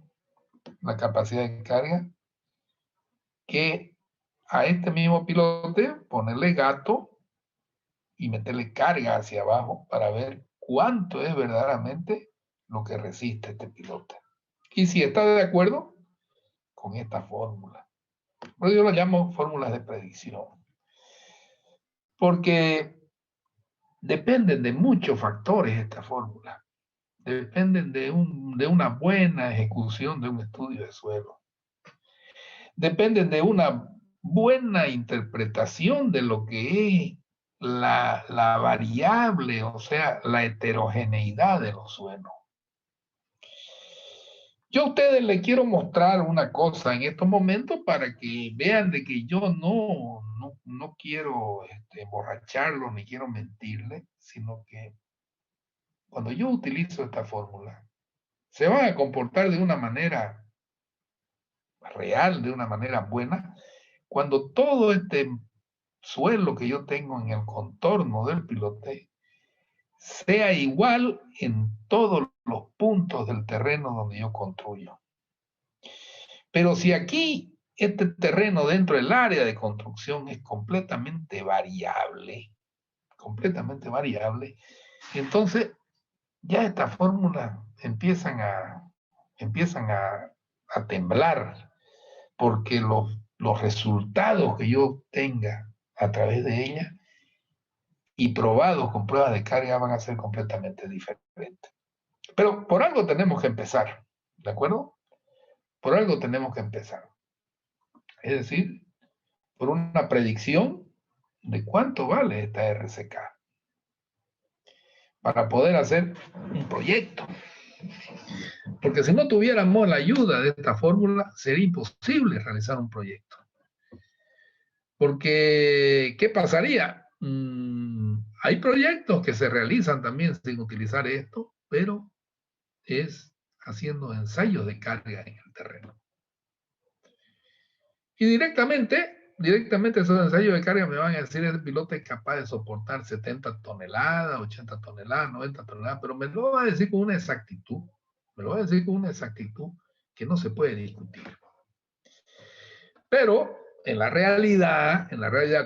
la capacidad de carga, que a este mismo pilote ponerle gato y meterle carga hacia abajo para ver cuánto es verdaderamente lo que resiste este pilote. Y si está de acuerdo con esta fórmula. Por eso yo lo llamo fórmulas de predicción. Porque dependen de muchos factores esta fórmula. Dependen de una buena ejecución de un estudio de suelo. Dependen de una buena interpretación de lo que es la variable, o sea, la heterogeneidad de los suelos. Yo a ustedes les quiero mostrar una cosa en estos momentos para que vean de que yo no quiero emborracharlo ni quiero mentirle, sino que cuando yo utilizo esta fórmula, se van a comportar de una manera real, de una manera buena, cuando todo este suelo que yo tengo en el contorno del pilote sea igual en todos los puntos del terreno donde yo construyo. Pero si aquí este terreno dentro del área de construcción es completamente variable, entonces ya estas fórmulas empiezan a temblar, porque los resultados que yo obtenga a través de ella y probados con pruebas de carga van a ser completamente diferentes. Pero por algo tenemos que empezar, ¿de acuerdo? Por algo tenemos que empezar. Es decir, por una predicción de cuánto vale esta RCK. para poder hacer un proyecto. Porque si no tuviéramos la ayuda de esta fórmula, sería imposible realizar un proyecto. Porque, ¿qué pasaría? Hay proyectos que se realizan también sin utilizar esto, pero es haciendo ensayos de carga en el terreno. Y directamente esos ensayos de carga me van a decir, el piloto es capaz de soportar 70 toneladas, 80 toneladas, 90 toneladas, pero me lo va a decir con una exactitud, que no se puede discutir. Pero en la realidad,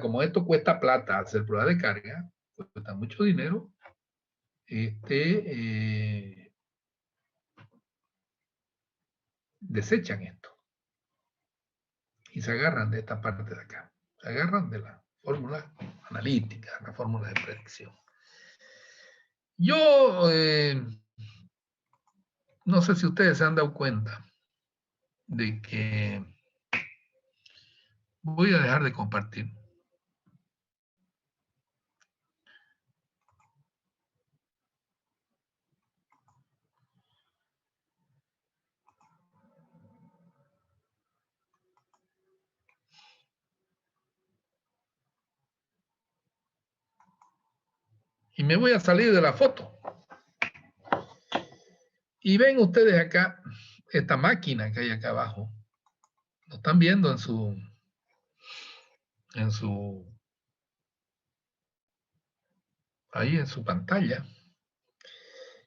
como esto cuesta plata, hacer pruebas de carga, cuesta mucho dinero, desechan esto y se agarran de esta parte de acá, se agarran de la fórmula analítica, la fórmula de predicción. Yo no sé si ustedes se han dado cuenta de que voy a dejar de compartir. Y me voy a salir de la foto. Y ven ustedes acá, esta máquina que hay acá abajo. Lo están viendo ahí en su pantalla.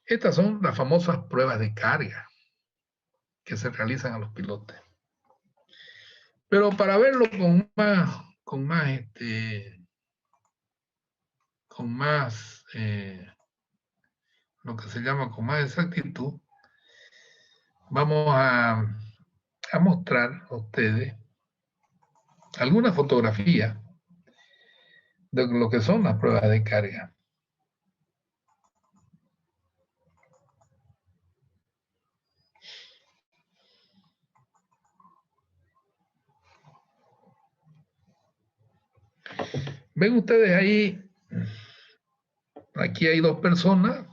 Estas son las famosas pruebas de carga que se realizan a los pilotos. Pero para verlo con más lo que se llama con más exactitud, vamos a mostrar a ustedes alguna fotografía de lo que son las pruebas de carga. Ven ustedes ahí, aquí hay dos personas.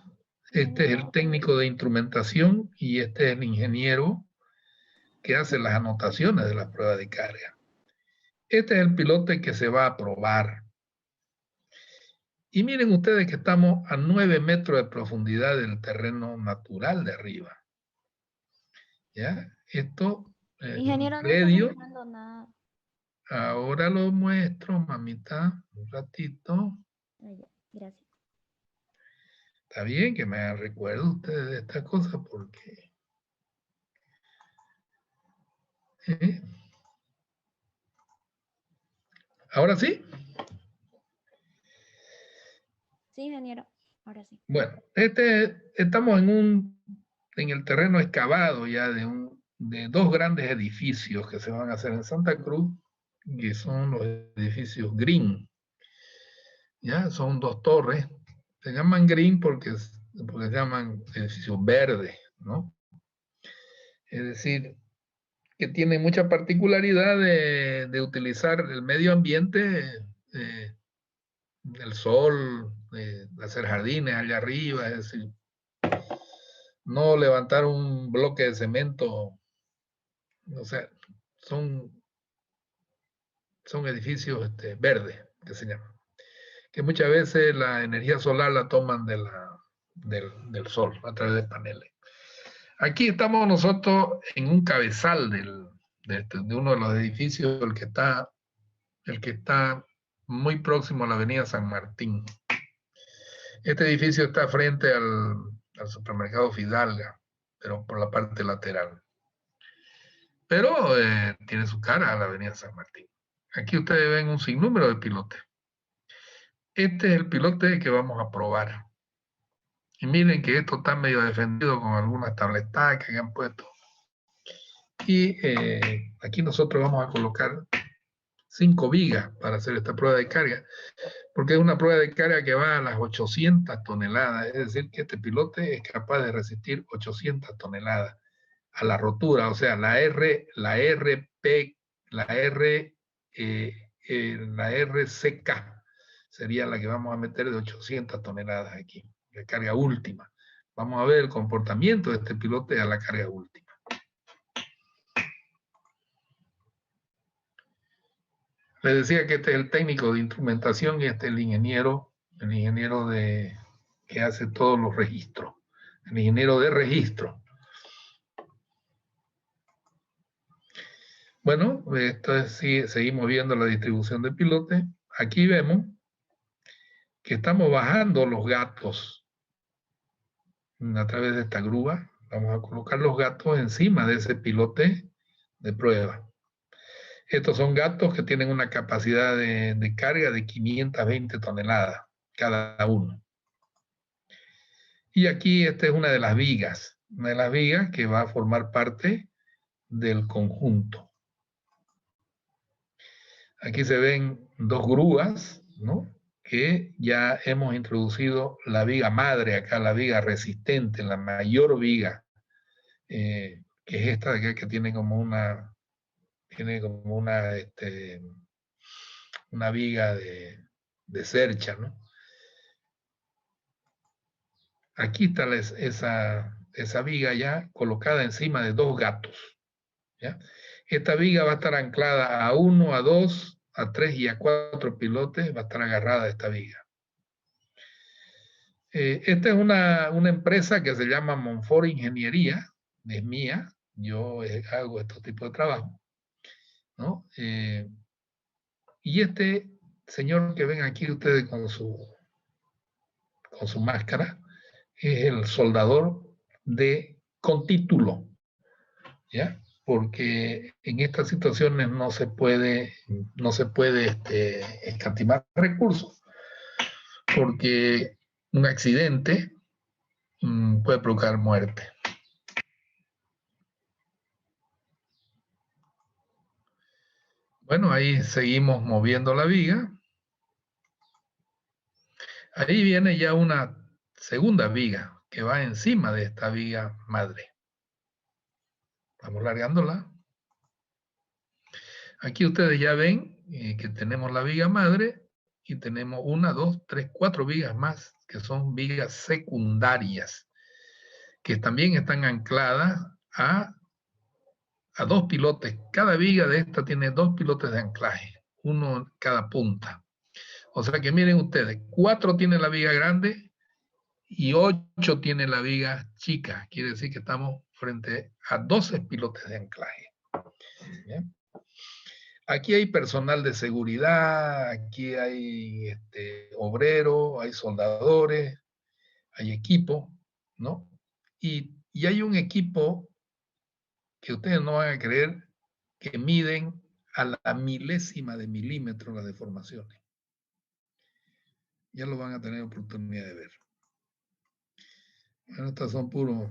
Este es el técnico de instrumentación y este es el ingeniero que hace las anotaciones de la prueba de carga. Este es el piloto que se va a probar. Y miren ustedes que estamos a 9 metros de profundidad del terreno natural de arriba. ¿Ya? Esto es Ingeniero, un no está predio. mostrando nada. Ahora lo muestro, mamita, un ratito. Ay, ya, gracias. Está bien que me recuerde ustedes de esta cosa porque... ¿Ahora sí? Sí, ingeniero, ahora sí. Bueno, estamos en el terreno excavado ya de dos grandes edificios que se van a hacer en Santa Cruz, que son los edificios Green. Ya, son dos torres. Se llaman Green porque se llaman edificios verdes, ¿no? Es decir, que tienen mucha particularidad de utilizar el medio ambiente, el sol, hacer jardines allá arriba, es decir, no levantar un bloque de cemento, o sea, son edificios verdes, que se llaman, que muchas veces la energía solar la toman del sol a través de paneles. Aquí estamos nosotros en un cabezal de uno de los edificios, el que está muy próximo a la avenida San Martín. Este edificio está frente al supermercado Fidalga, pero por la parte lateral. Pero tiene su cara a la avenida San Martín. Aquí ustedes ven un sinnúmero de pilotes. Este es el pilote que vamos a probar. Y miren que esto está medio defendido con algunas tabletas que han puesto. Y aquí nosotros vamos a colocar 5 vigas para hacer esta prueba de carga, porque es una prueba de carga que va a las 800 toneladas, es decir, que este pilote es capaz de resistir 800 toneladas a la rotura, o sea, la RCK sería la que vamos a meter de 800 toneladas aquí. la carga última. Vamos a ver el comportamiento de este pilote a la carga última. Les decía que este es el técnico de instrumentación y este es el ingeniero que hace todos los registros, el ingeniero de registro. Bueno, esto es, seguimos viendo la distribución de pilotes. Aquí vemos que estamos bajando los gatos a través de esta grúa. Vamos a colocar los gatos encima de ese pilote de prueba. Estos son gatos que tienen una capacidad de carga de 520 toneladas cada uno. Y aquí esta es una de las vigas que va a formar parte del conjunto. Aquí se ven dos grúas, ¿no? Que ya hemos introducido la viga madre acá, la viga resistente, la mayor viga, que es esta de acá que tiene como una viga de cercha, ¿no? Aquí está esa viga ya colocada encima de dos gatos, ¿ya? Esta viga va a estar anclada a 1, a 2, a 3 y a 4 pilotes, va a estar agarrada a esta viga. Esta es una empresa que se llama Monfort Ingeniería, es mía, yo hago estos tipos de trabajo, ¿no? Y este señor que ven aquí ustedes con su máscara, es el soldador con título, ¿ya? Porque en estas situaciones no se puede escatimar recursos, porque un accidente puede provocar muerte. Bueno, ahí seguimos moviendo la viga. Ahí viene ya una segunda viga que va encima de esta viga madre. Vamos largándola. Aquí ustedes ya ven que tenemos la viga madre y tenemos 1, 2, 3, 4 vigas más que son vigas secundarias que también están ancladas a 2 pilotes. Cada viga de esta tiene 2 pilotes de anclaje, uno en cada punta. O sea que miren ustedes, 4 tiene la viga grande y 8 tiene la viga chica. Quiere decir que estamos frente a 12 pilotes de anclaje. ¿Bien? Aquí hay personal de seguridad, aquí hay obreros, hay soldadores, hay equipo, ¿no? Y hay un equipo que ustedes no van a creer que miden a la milésima de milímetro las deformaciones. Ya lo van a tener oportunidad de ver. Bueno, estas son puro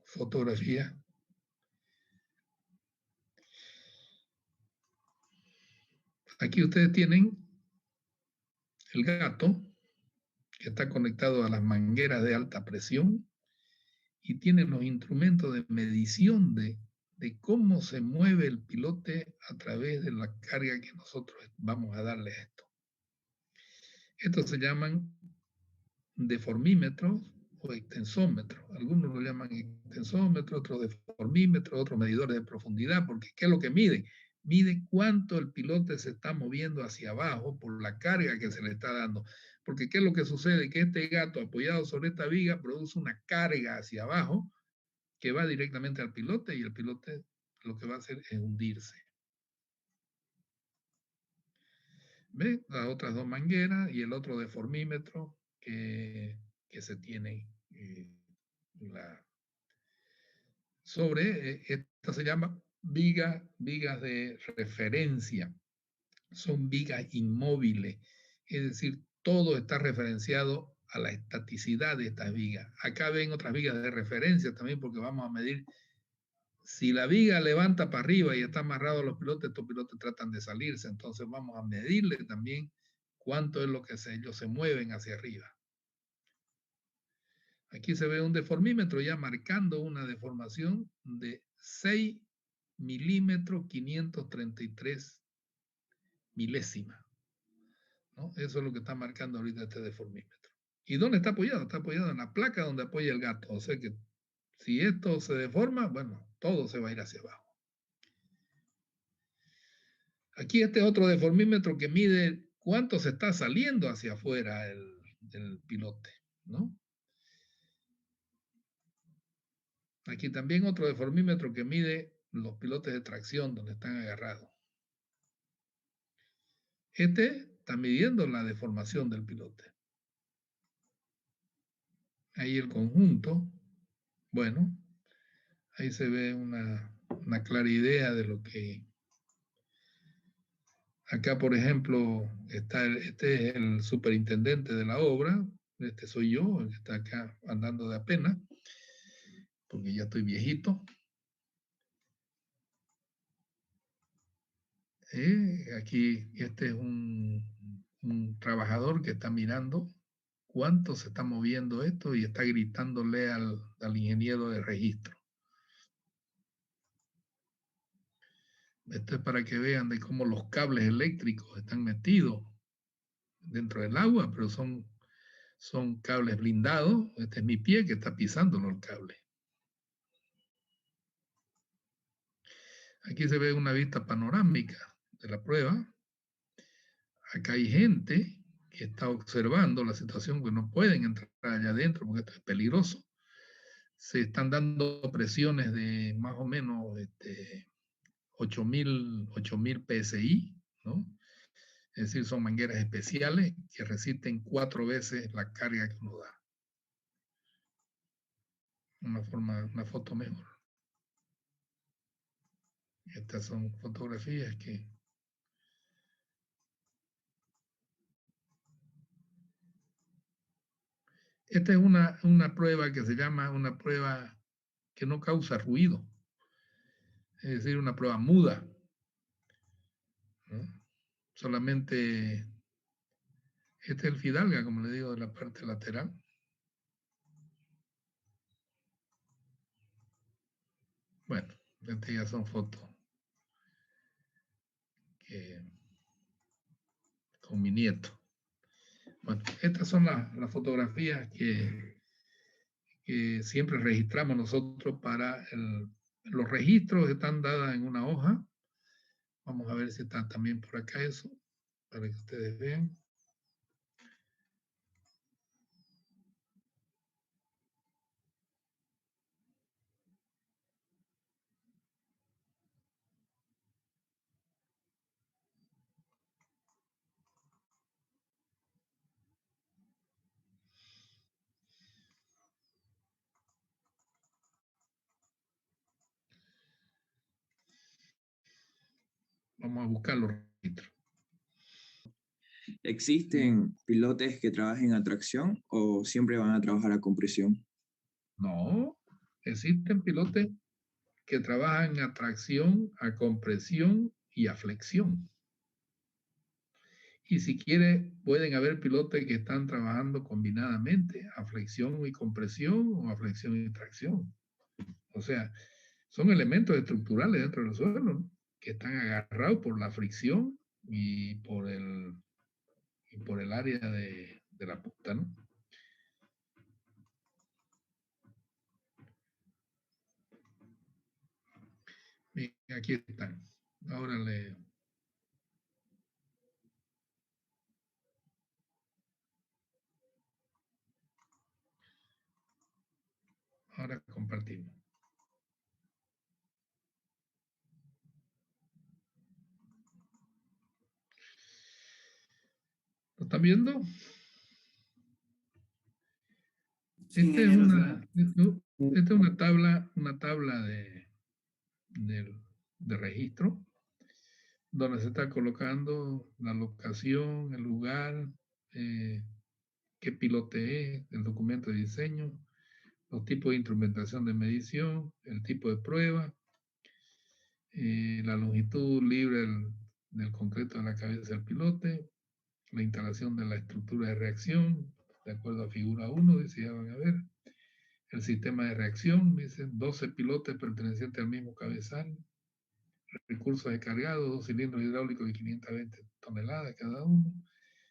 fotografías. Aquí ustedes tienen el gato que está conectado a las mangueras de alta presión y tienen los instrumentos de medición de cómo se mueve el pilote a través de la carga que nosotros vamos a darle a esto. Estos se llaman deformímetros o extensómetros. Algunos lo llaman extensómetros, otros deformímetros, otros medidores de profundidad, porque ¿qué es lo que mide? Mide cuánto el pilote se está moviendo hacia abajo por la carga que se le está dando. Porque ¿qué es lo que sucede? Que este gato apoyado sobre esta viga produce una carga hacia abajo que va directamente al pilote y el pilote lo que va a hacer es hundirse. ¿Ve? Las otras dos mangueras y el otro deformímetro que se tiene esta se llama vigas de referencia. Son vigas inmóviles, es decir, todo está referenciado a la estaticidad de estas vigas. Acá ven otras vigas de referencia también porque vamos a medir si la viga levanta para arriba y está amarrado a los pilotes, estos pilotes tratan de salirse, entonces vamos a medirle también cuánto es lo que ellos se mueven hacia arriba. Aquí se ve un deformímetro ya marcando una deformación de 6 milímetros 533 milésimas, ¿no? Eso es lo que está marcando ahorita este deformímetro. ¿Y dónde está apoyado? Está apoyado en la placa donde apoya el gato. O sea que si esto se deforma, bueno, todo se va a ir hacia abajo. Aquí este otro deformímetro que mide cuánto se está saliendo hacia afuera del pilote, ¿no? Aquí también otro deformímetro que mide los pilotes de tracción donde están agarrados. Este está midiendo la deformación del pilote. Ahí el conjunto, bueno, ahí se ve una clara idea de lo que... Acá, por ejemplo, este es el superintendente de la obra, este soy yo, el que está acá andando de apenas, porque ya estoy viejito. Aquí este es un trabajador que está mirando cuánto se está moviendo esto y está gritándole al ingeniero de registro. Esto es para que vean de cómo los cables eléctricos están metidos dentro del agua, pero son cables blindados. Este es mi pie que está pisándolo el cable. Aquí se ve una vista panorámica de la prueba. Acá hay gente que está observando la situación, que no pueden entrar allá adentro porque esto es peligroso. Se están dando presiones de más o menos 8.000 PSI, ¿no? Es decir, son mangueras especiales que resisten 4 veces la carga que uno da. Una foto mejor. Estas son fotografías que... Esta es una prueba que se llama una prueba que no causa ruido. Es decir, una prueba muda, ¿no? Solamente este es el Fidalga, como le digo, de la parte lateral. Bueno, estas ya son fotos con mi nieto. Bueno, estas son las fotografías que siempre registramos nosotros para los registros están dadas en una hoja. Vamos a ver si está también por acá eso, para que ustedes vean. Vamos a buscar los registros. ¿Existen pilotes que trabajen a tracción o siempre van a trabajar a compresión? No, existen pilotes que trabajan a tracción, a compresión y a flexión. Y si quiere, pueden haber pilotos que están trabajando combinadamente, a flexión y compresión o a flexión y tracción. O sea, son elementos estructurales dentro del suelo, ¿no? Que están agarrados por la fricción y por el área de la punta, ¿no? Bien, aquí están. Ahora ahora compartimos. ¿Lo están viendo? Sí, Esta es ingeniero, se ve. esta es una tabla de registro donde se está colocando la locación, el lugar, qué pilote es, el documento de diseño, los tipos de instrumentación de medición, el tipo de prueba, la longitud libre del concreto de la cabeza del pilote, la instalación de la estructura de reacción, de acuerdo a figura 1, dice, ya van a ver. El sistema de reacción, dicen 12 pilotes pertenecientes al mismo cabezal, recursos de cargado, 2 cilindros hidráulicos de 520 toneladas cada uno,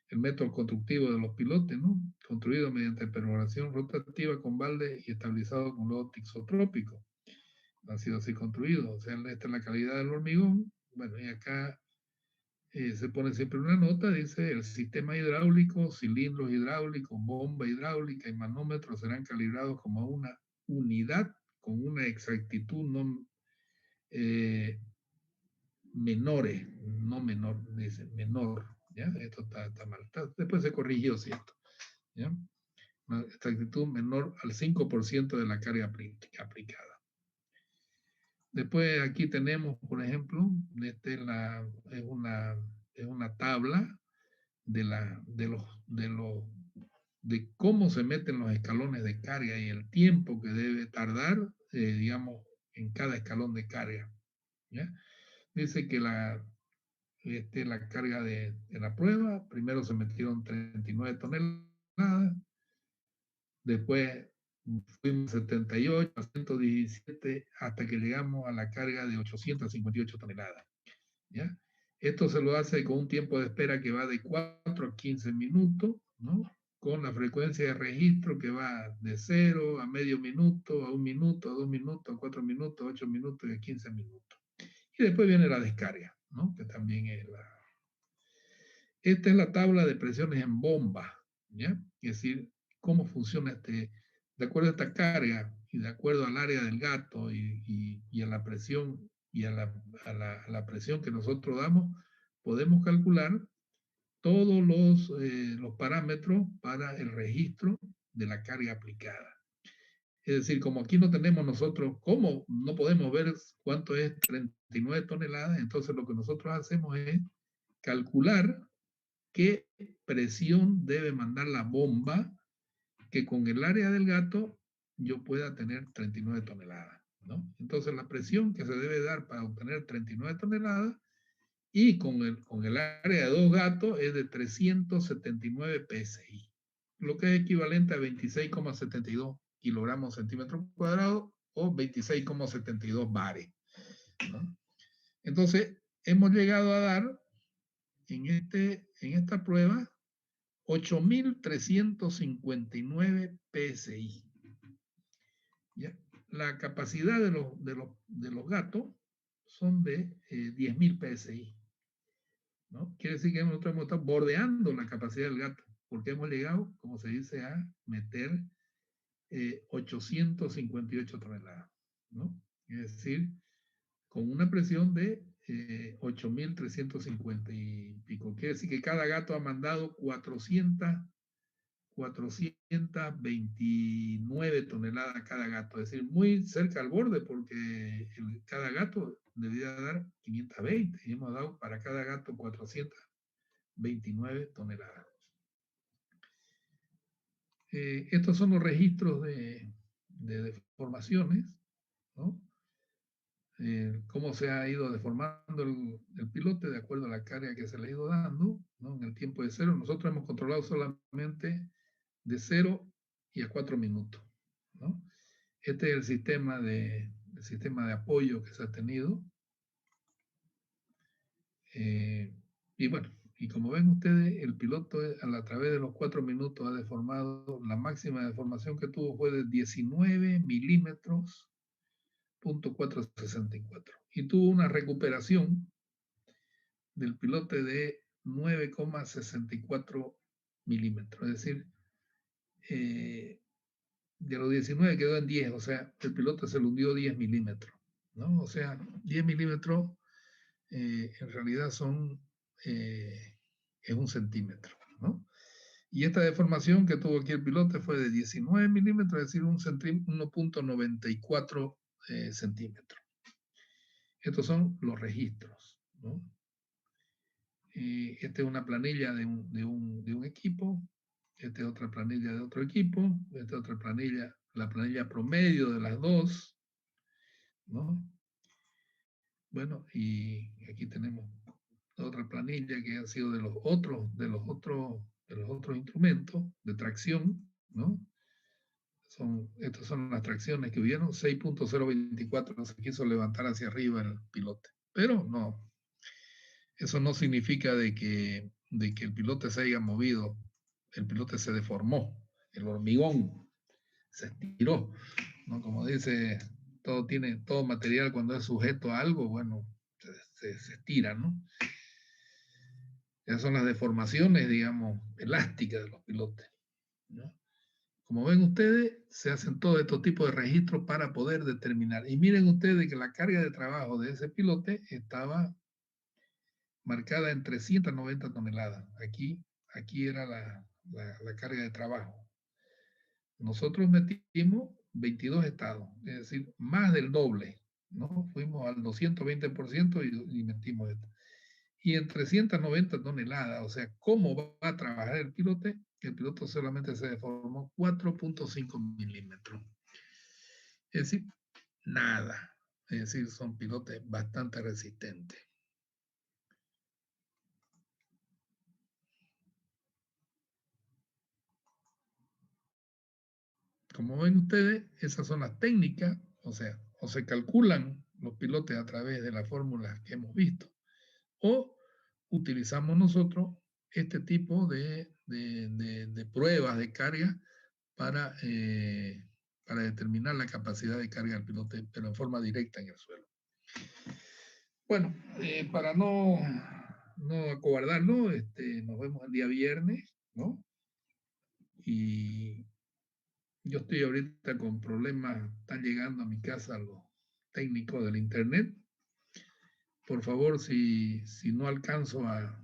el método constructivo de los pilotes, ¿no? Construido mediante perforación rotativa con balde y estabilizado con lodo tixotrópico. Ha sido así construido. O sea, esta es la calidad del hormigón. Bueno, y acá se pone siempre una nota, dice, el sistema hidráulico, cilindros hidráulicos, bomba hidráulica y manómetros serán calibrados como una unidad con una exactitud no menores, no menor, dice menor, ¿ya? Esto está mal. Después se corrigió, ¿cierto? ¿Ya? Una exactitud menor al 5% de la carga aplicada. Después aquí tenemos, por ejemplo, es una tabla de cómo se meten los escalones de carga y el tiempo que debe tardar, digamos, en cada escalón de carga. ¿Ya? Dice que la carga de la prueba, primero se metieron 39 toneladas, después fuimos 78, 117, hasta que llegamos a la carga de 858 toneladas. ¿Ya? Esto se lo hace con un tiempo de espera que va de 4 a 15 minutos, ¿no? Con la frecuencia de registro que va de 0 a medio minuto, a 1 minuto, a 2 minutos, a 4 minutos, a 8 minutos y a 15 minutos. Y después viene la descarga, ¿no? Que también es Esta es la tabla de presiones en bomba, ¿ya? Es decir, cómo funciona de acuerdo a esta carga y de acuerdo al área del gato y a la presión y a la presión que nosotros damos, podemos calcular todos los parámetros para el registro de la carga aplicada. Es decir, como aquí no tenemos nosotros, ¿cómo no podemos ver cuánto es 39 toneladas? Entonces lo que nosotros hacemos es calcular qué presión debe mandar la bomba que con el área del gato yo pueda tener 39 toneladas, ¿no? Entonces la presión que se debe dar para obtener 39 toneladas y con el área de 2 gatos es de 379 psi, lo que es equivalente a 26,72 kilogramos centímetro cuadrado o 26,72 bares, ¿no? Entonces hemos llegado a dar en esta prueba 8.359 psi. ¿Ya? La capacidad de los gatos son de 10.000 psi. ¿No? Quiere decir que nosotros hemos estado bordeando la capacidad del gato, porque hemos llegado, como se dice, a meter 858 toneladas. ¿No? Es decir, con una presión de 8.350 y pico. Quiere decir que cada gato ha mandado 429 toneladas cada gato. Es decir, muy cerca al borde, porque cada gato debía dar 520 y hemos dado para cada gato 429 toneladas. Estos son los registros de deformaciones, ¿no? Cómo se ha ido deformando el pilote de acuerdo a la carga que se le ha ido dando, ¿no? En el tiempo de 0. Nosotros hemos controlado solamente de 0 y a 4 minutos, ¿no? Este es el sistema de apoyo que se ha tenido. Y bueno, y como ven ustedes, el piloto a través de los 4 minutos ha deformado, la máxima deformación que tuvo fue de 19 milímetros, .464. Y tuvo una recuperación del pilote de 9,64 milímetros. Es decir, de los 19 quedó en 10, o sea, el piloto se le hundió 10 milímetros, ¿no? O sea, 10 milímetros en realidad es 1 centímetro, ¿no? Y esta deformación que tuvo aquí el piloto fue de 19 milímetros, es decir, 1,94 centímetros. Estos son los registros, ¿no? Esta es una planilla de un equipo, esta es otra planilla de otro equipo, esta es otra planilla, la planilla promedio de las dos, ¿no? Bueno, y aquí tenemos otra planilla que ha sido de los otros instrumentos de tracción, ¿no? Estas son las tracciones que hubieron, 6.024, no se quiso levantar hacia arriba el pilote, pero no, eso no significa de que de que el pilote se haya movido, el pilote se deformó, el hormigón se estiró, ¿no? Como dice, todo material cuando es sujeto a algo, bueno, se estira, ¿no? Esas son las deformaciones, digamos, elásticas de los pilotes, ¿no? Como ven ustedes, se hacen todo estos tipos de registros para poder determinar. Y miren ustedes que la carga de trabajo de ese pilote estaba marcada en 390 toneladas. Aquí era la carga de trabajo. Nosotros metimos 22 estados, es decir, más del doble, ¿no? Fuimos al 220% y metimos esto. Y en 390 toneladas, o sea, ¿cómo va a trabajar el pilote? El piloto solamente se deformó 4.5 milímetros. Es decir, nada. Es decir, son pilotes bastante resistentes. Como ven ustedes, esas son las técnicas, o sea, o se calculan los pilotes a través de las fórmulas que hemos visto, o utilizamos nosotros este tipo de pruebas de carga para determinar la capacidad de carga del pilote, pero en forma directa en el suelo. Bueno, para no acobardarlo, nos vemos el día viernes, ¿no? Y yo estoy ahorita con problemas, están llegando a mi casa los técnicos del internet. Por favor, si no alcanzo a